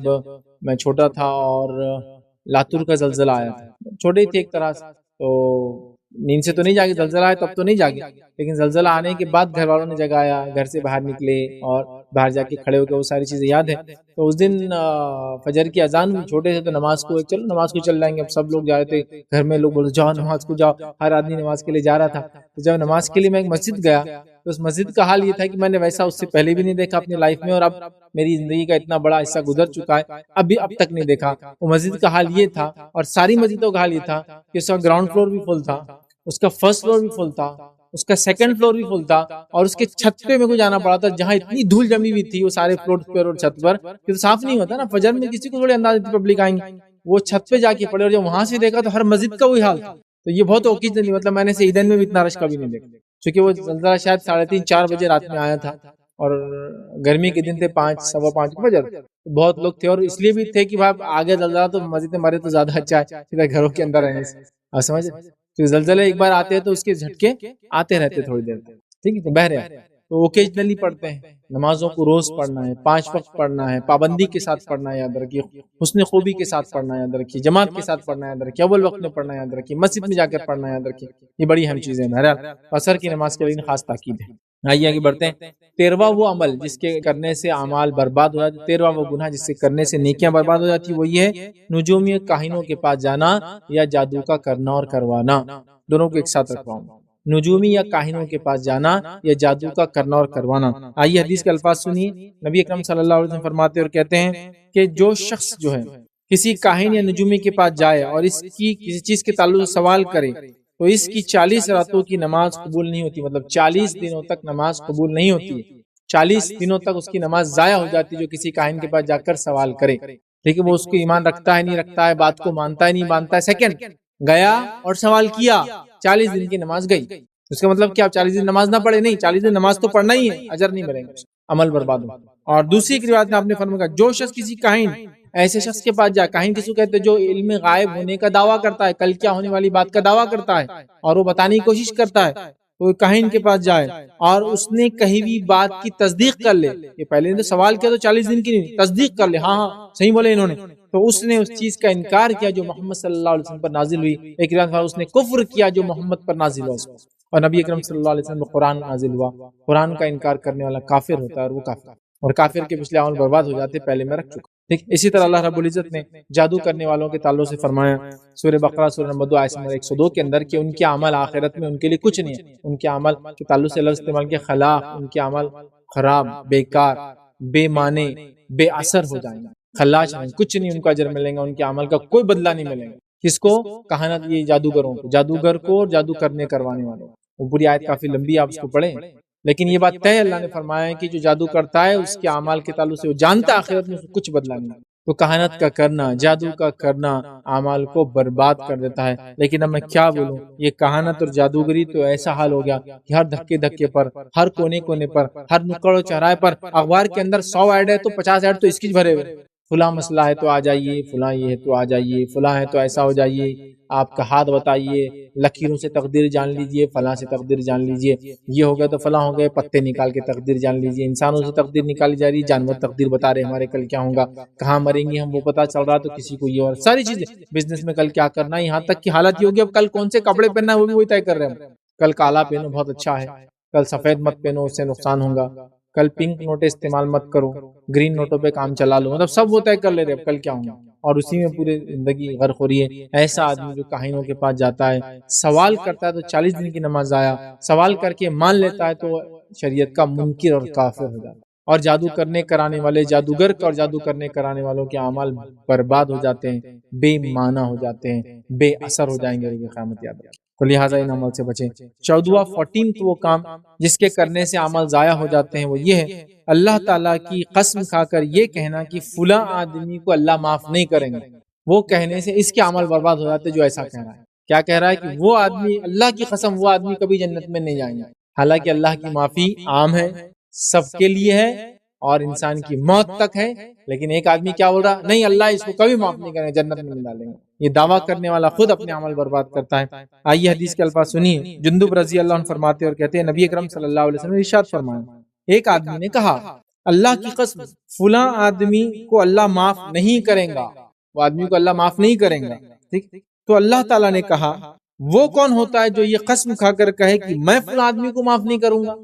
میں چھوٹا تھا اور لاتور کا زلزلہ آیا تھا، چھوٹے ہی تھے ایک طرح سے، تو نیند سے تو نہیں جاگے، زلزلہ آیا تب تو نہیں جاگے، لیکن زلزلہ آنے کے بعد گھر والوں نے جگایا، گھر سے باہر نکلے اور باہر جا کے کھڑے ہو کے وہ ساری چیزیں یاد ہے. تو اس دن فجر کی اذان ہوئی، چھوٹے تھے تو نماز کو چلو نماز کو چل جائیں گے. اب سب لوگ جا رہے تھے، گھر میں لوگ بولے جاؤ نماز کو جاؤ، ہر آدمی نماز کے لیے جا رہا تھا. تو جب نماز کے لیے میں ایک مسجد گیا تو اس مسجد کا حال یہ تھا کہ میں نے ویسا اس سے پہلے بھی نہیں دیکھا اپنی لائف میں، اور اب میری زندگی کا اتنا بڑا حصہ گزر چکا ہے اب تک نہیں دیکھا. وہ مسجد کا حال یہ تھا، اور ساری مسجدوں کا حال یہ تھا کہ اس کا گراؤنڈ فلور بھی فل تھا، اس کا فرسٹ فلور بھی فل تھا، اس کا سیکنڈ فلور بھی فل تھا، اور اس کے چھت پہ میرے کو جانا پڑا تھا جہاں اتنی دھول جمی ہوئی تھی وہ سارے فلور پر اور چھت پر کہ تو صاف نہیں ہوتا نا. فجر میں کسی کو تھوڑے انداز تھی پبلک آئیں گی، وہ چھت پہ جا کے پڑے، اور جب وہاں سے دیکھا تو ہر مسجد کا وہی حال تھا. تو یہ بہت اوکیجنلی، مطلب میں نے عیدین میں بھی اتنا رش کبھی نہیں دیکھا، چونکہ وہ زلزلہ شاید 3:30-4 بجے رات میں آیا تھا، اور گرمی کے دن تھے 5-5:15 بجے. بہت لوگ تھے، اور اس لیے بھی تھے کہ بھائی آگے زلزلہ تو مسجد میں مرے تو زیادہ اچھا ہے سیدھا گھروں کے اندر رہنے سے. آپ سمجھ، تو زلزلے ایک بار آتے ہیں تو اس کے جھٹکے آتے رہتے تھوڑی دیر، ٹھیک ہے. تو بہرے تو اوکیجنلی پڑھتے ہیں. نمازوں کو روز پڑھنا ہے، 5 وقت پڑھنا ہے، پابندی کے ساتھ پڑھنا ہے، یاد رکھیے. حسن خوبی کے ساتھ پڑھنا ہے، یاد رکھیے. جماعت کے ساتھ پڑھنا ہے، یاد رکھیے. اول وقت میں پڑھنا ہے، یاد رکھیے. مسجد میں جا کر پڑھنا ہے، یاد رکھیے. یہ بڑی اہم چیزیں ہیں. بہرحال عصر کی نماز کے لیے خاص تاکید ہے. آئیے آگے بڑھتے ہیں. 13واں وہ عمل جس کے کرنے سے اعمال برباد ہو جاتے، 13واں وہ گناہ جس سے کرنے سے نیکیاں برباد ہو جاتی، وہ یہ ہے نجومی کاہنوں کے پاس جانا یا جادو کا کرنا اور کروانا. دونوں کو ایک ساتھ رکھواؤں، نجومی یا کاہنوں کے پاس جانا یا جادو کا کرنا اور کروانا. آئیے حدیث کے الفاظ سنیے. نبی اکرم صلی اللہ علیہ وسلم فرماتے اور کہتے ہیں کہ جو شخص جو ہے کسی کاہن یا نجومی کے پاس جائے اور اس کی کسی چیز کے تعلق سے سوال کرے تو اس کی 40 راتوں کی نماز قبول نہیں ہوتی. مطلب 40 دنوں تک نماز قبول نہیں ہوتی. 40 دنوں تک اس کی نماز ضائع ہو جاتی جو کسی کاہن کے پاس جا کر سوال کرے. ٹھیک ہے، وہ اس کو ایمان رکھتا ہے نہیں رکھتا ہے، بات کو مانتا ہے نہیں مانتا ہے. سیکنڈ گیا اور سوال کیا، 40 دن کی نماز گئی. اس کا مطلب کیا 40 دن نماز نہ پڑھے؟ نہیں، 40 دن نماز تو پڑھنا ہی ہے، اجر نہیں ملے گا، عمل برباد ہو. اور دوسری ایک روایت میں آپ نے فرمایا جو شخص کسی کاہن، ایسے شخص کے پاس جائے، کاہن کسی کو کہتے ہیں جو علم غائب ہونے کا دعویٰ کرتا ہے، کل کیا ہونے والی بات کا دعویٰ کرتا ہے اور وہ بتانے کی کوشش کرتا ہے، تو کاہن کے پاس جائے اور اس نے کہی ہوئی بات کی تصدیق کر لے. یہ پہلے نے سوال کیا تو 40 دن کی نہیں، تصدیق کر لے، ہاں صحیح بولے انہوں نے، تو اس نے اس چیز کا انکار کیا جو محمد صلی اللہ علیہ وسلم پر نازل ہوئی. ایک روایت میں اس نے کفر کیا جو محمد پر نازل ہوا. اور نبی اکرم صلی اللہ علیہ وسلم پر قرآن نازل ہوا. قرآن کا انکار کرنے والا کافر ہوتا ہے، اور وہ کافر، اور کافر کے پچھلے عمل برباد ہو جاتے، پہلے میں رکھ چکا. ٹھیک، اسی طرح اللہ رب العزت نے جادو کرنے والوں کے تعلق سے فرمایا سورہ بقرہ سورہ نمبر 2 آیت نمبر 102 کے اندر کہ ان کے عمل آخرت میں ان کے لیے کچھ نہیں ہے. ان کے عمل کے تعلق سے لفظ استعمال کیا خلاق، ان کے عمل خراب، بیکار، بے معنی، بے اثر ہو جائیں گے. خلاص ہیں، کچھ نہیں ان کو اجر ملیں گا، ان کے عمل کا کوئی بدلہ نہیں ملے گا. کس کو؟ کہانت، یہ جادوگروں کو، جادوگر کو اور جادو کرنے کروانے والوں. وہ پوری آیت کافی لمبی، آپ اس کو پڑھیں، لیکن یہ بات طے اللہ نے فرمایا ہے کہ جو جادو کرتا ہے اس کے اعمال کے تعلق سے وہ جانتا ہے آخرت میں کچھ بدلہ نہیں. تو کہانت کا کرنا، جادو کا کرنا اعمال کو برباد کر دیتا ہے. لیکن اب میں کیا بولوں، یہ کہانت اور جادوگری تو ایسا حال ہو گیا کہ ہر دھکے دھکے پر، ہر کونے کونے پر، ہر نکڑ و چوراہے پر اخبار کے اندر 100 ایڈ ہے تو 50 ایڈ تو اس کی بھرے ہوئے. فلاں مسئلہ ہے تو آ جائیے، فلاں یہ ہے تو آ جائیے، فلاں ہے تو ایسا ہو جائیے، آپ کا ہاتھ بتائیے، لکیروں سے تقدیر جان لیجئے، فلاں سے تقدیر جان لیجئے، یہ ہو گیا تو فلاں ہو گئے، پتے نکال کے تقدیر جان لیجئے. انسانوں سے تقدیر نکالی جا رہی، جانور تقدیر بتا رہے ہمارے کل کیا ہوگا، کہاں مریں گے ہم وہ پتا چل رہا، تو کسی کو یہ اور ساری چیزیں، بزنس میں کل کیا کرنا ہے، یہاں تک کی حالت یہ ہوگی اب کل کون سے کپڑے پہننا ہے وہ بھی وہی طے کر رہے ہیں. کل کالا پہنو بہت اچھا ہے، کل سفید مت پہنو اس سے نقصان ہوگا، کل پنک نوٹیں استعمال مت کرو، گرین نوٹوں پہ کام چلا لو، مطلب سب وہ طے کر لے رہے اب کل کیا ہوگا، اور اسی میں پوری زندگی غرق ہو رہی ہے. ایسا آدمی جو کاہنوں کے پاس جاتا ہے، سوال کرتا ہے تو 40 دن کی نماز آیا، سوال کر کے مان لیتا ہے تو شریعت کا منکر اور کافر ہو جاتا ہے. اور جادو کرنے کرانے والے جادوگر اور جادو کرنے کرانے والوں کے اعمال برباد ہو جاتے ہیں، بے معنی ہو جاتے ہیں، بے اثر ہو جائیں گے روز قیامت. یاد رکھیں، تو لہٰذا ان عمل سے بچیں. 14واں 14 وہ کام جس کے کرنے سے عمل ضائع ہو جاتے ہیں وہ یہ ہے اللہ تعالیٰ کی قسم کھا کر یہ کہنا کہ فلاں آدمی کو اللہ معاف نہیں کریں گے. وہ کہنے سے اس کے عمل برباد ہو جاتے جو ایسا کہہ رہا ہے. کیا کہہ رہا ہے کہ وہ آدمی، اللہ کی قسم وہ آدمی کبھی جنت میں نہیں جائیں گے. حالانکہ اللہ کی معافی عام ہے، سب کے لیے ہے، اور انسان کی موت تک ہے. لیکن ایک آدمی کیا بول رہا، نہیں اللہ اس کو کبھی معاف نہیں کریں گے، جنت میں نہیں ڈالیں گے. یہ دعویٰ کرنے والا خود اپنے عمل برباد کرتا ہے. آئیے حدیث کے الفاظ سنیے. جندب رضی اللہ عنہ فرماتے اور کہتے ہیں نبی اکرم صلی اللہ علیہ وسلم نے ارشاد فرمایا ایک آدمی نے کہا اللہ کی قسم فلاں آدمی کو اللہ معاف نہیں کرے گا، وہ آدمی کو اللہ معاف نہیں کرے گا. ٹھیک، تو اللہ تعالیٰ نے کہا وہ کون ہوتا ہے جو یہ قسم کھا کر کہے کہ میں فلاں آدمی کو معاف نہیں کروں گا.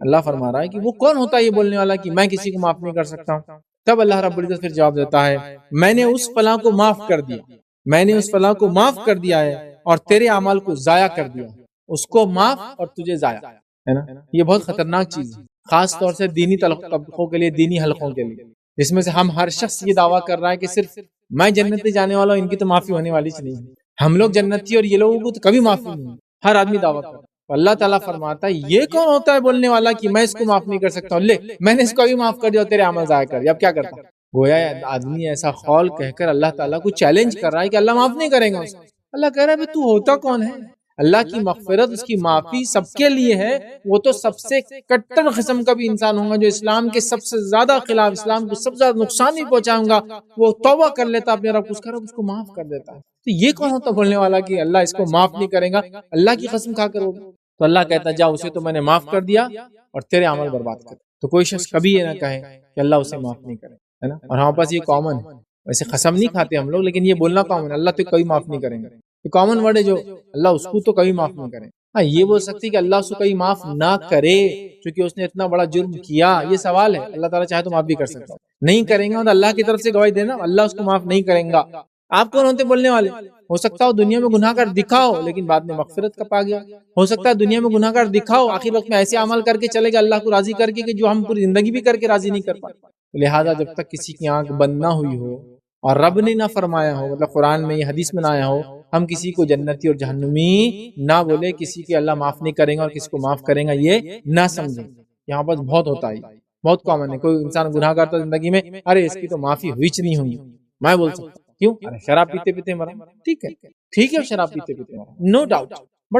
اللہ فرما رہا ہے کہ وہ کون ہوتا ہے یہ بولنے والا کہ میں کسی کو معاف نہیں کر سکتا ہوں. تب اللہ رب العزت پھر جواب دیتا ہے میں نے اس فلاں کو معاف کر دیا، میں نے اس فلاں کو معاف کر دیا ہے اور تیرے اعمال کو ضائع کر دیا. اس کو معاف اور تجھے ضائع، ہے نا. یہ بہت خطرناک چیز ہے، خاص طور سے دینی طبقوں کے لیے، دینی حلقوں کے لیے، جس میں سے ہر شخص یہ دعویٰ کر رہا ہے کہ صرف میں جنت میں جانے والا ہوں، ان کی تو معافی ہونے والی نہیں ہے، ہم لوگ جنتی اور یہ لوگوں کو تو کبھی معافی نہیں. ہر آدمی دعویٰ کر رہا ہے. اللہ تعالیٰ فرماتا ہے یہ کون ہوتا ہے بولنے والا کہ میں اس کو معاف نہیں کر سکتا ہوں، لے میں نے اس کو بھی معاف کر دیا اور تیرے عمل ضائع کر دیا. اب کیا کرتا؟ گویا آدمی ایسا قول کہہ کر اللہ تعالیٰ کو چیلنج کر رہا ہے کہ اللہ معاف نہیں کرے گا اس کو. اللہ کہہ رہا ہے تو ہوتا کون ہے؟ اللہ کی مغفرت، اس کی معافی سب کے لیے ہے. وہ تو سب سے کٹر قسم کا بھی انسان ہوگا جو اسلام کے سب سے زیادہ خلاف، اسلام کو سب سے زیادہ نقصان بھی پہنچاؤں گا، وہ توبہ کر لیتا اپنے رب، اس کا رب اس کو معاف کر دیتا ہے. تو یہ کون ہوتا بولنے والا کہ اللہ اس کو معاف نہیں کرے گا؟ اللہ کی قسم کھا کر ہوگا. تو اللہ کہتا ہے جا اسے تو میں نے معاف کر دیا اور تیرے عمل برباد کر. تو کوئی شخص کبھی یہ نہ کہے کہ اللہ اسے معاف نہیں کرے، ہے نا. اور ہمارے پاس یہ کامن ہے، ویسے قسم نہیں کھاتے ہم لوگ، لیکن یہ بولنا کامن ہے اللہ تو کبھی معاف نہیں کریں گے. یہ کامن ورڈ ہے جو اللہ اس کو تو کبھی معاف نہیں کرے. ہاں یہ بول سکتی کہ اللہ اس کو کبھی معاف نہ کرے کیونکہ اس نے اتنا بڑا جرم کیا. یہ سوال ہے، اللہ تعالیٰ چاہے تو معاف بھی کر سکتا، نہیں کریں گا. اور اللہ کی طرف سے گواہی دینا اللہ اس کو معاف نہیں کریں گا. آپ کون ہوتے بولنے والے؟ ہو سکتا ہو دنیا میں گناہ کر دکھاؤ لیکن بعد میں مغفرت کا پا گیا. ہو سکتا ہے دنیا میں گناہ کر دکھاؤ، آخر وقت میں ایسے عمل کر کے چلے گا اللہ کو راضی کر کے کہ جو ہم پوری زندگی بھی کر کے راضی نہیں کر پائے. لہٰذا جب تک کسی کی آنکھ بند نہ ہوئی ہو اور رب نے نہ فرمایا ہو، مطلب قرآن میں یہ حدیث میں نہ آیا ہو، ہم کسی کو جنتی اور جہنمی نہ بولے، کسی کے اللہ معاف نہیں کریں گا اور کسی کو معاف کریں گا یہ نہ سمجھیں. یہاں پر بہت ہوتا ہے، بہت کامن ہے. کوئی انسان گناہ کرتا زندگی میں، ارے اس کی تو معافی ہوئی نہیں ہوئی. میں بول سکتا ہوں کیوں؟ ارے شراب پیتے پیتے مرا، ٹھیک ہے شراب پیتے پیتے مرا، نو ڈاؤٹ.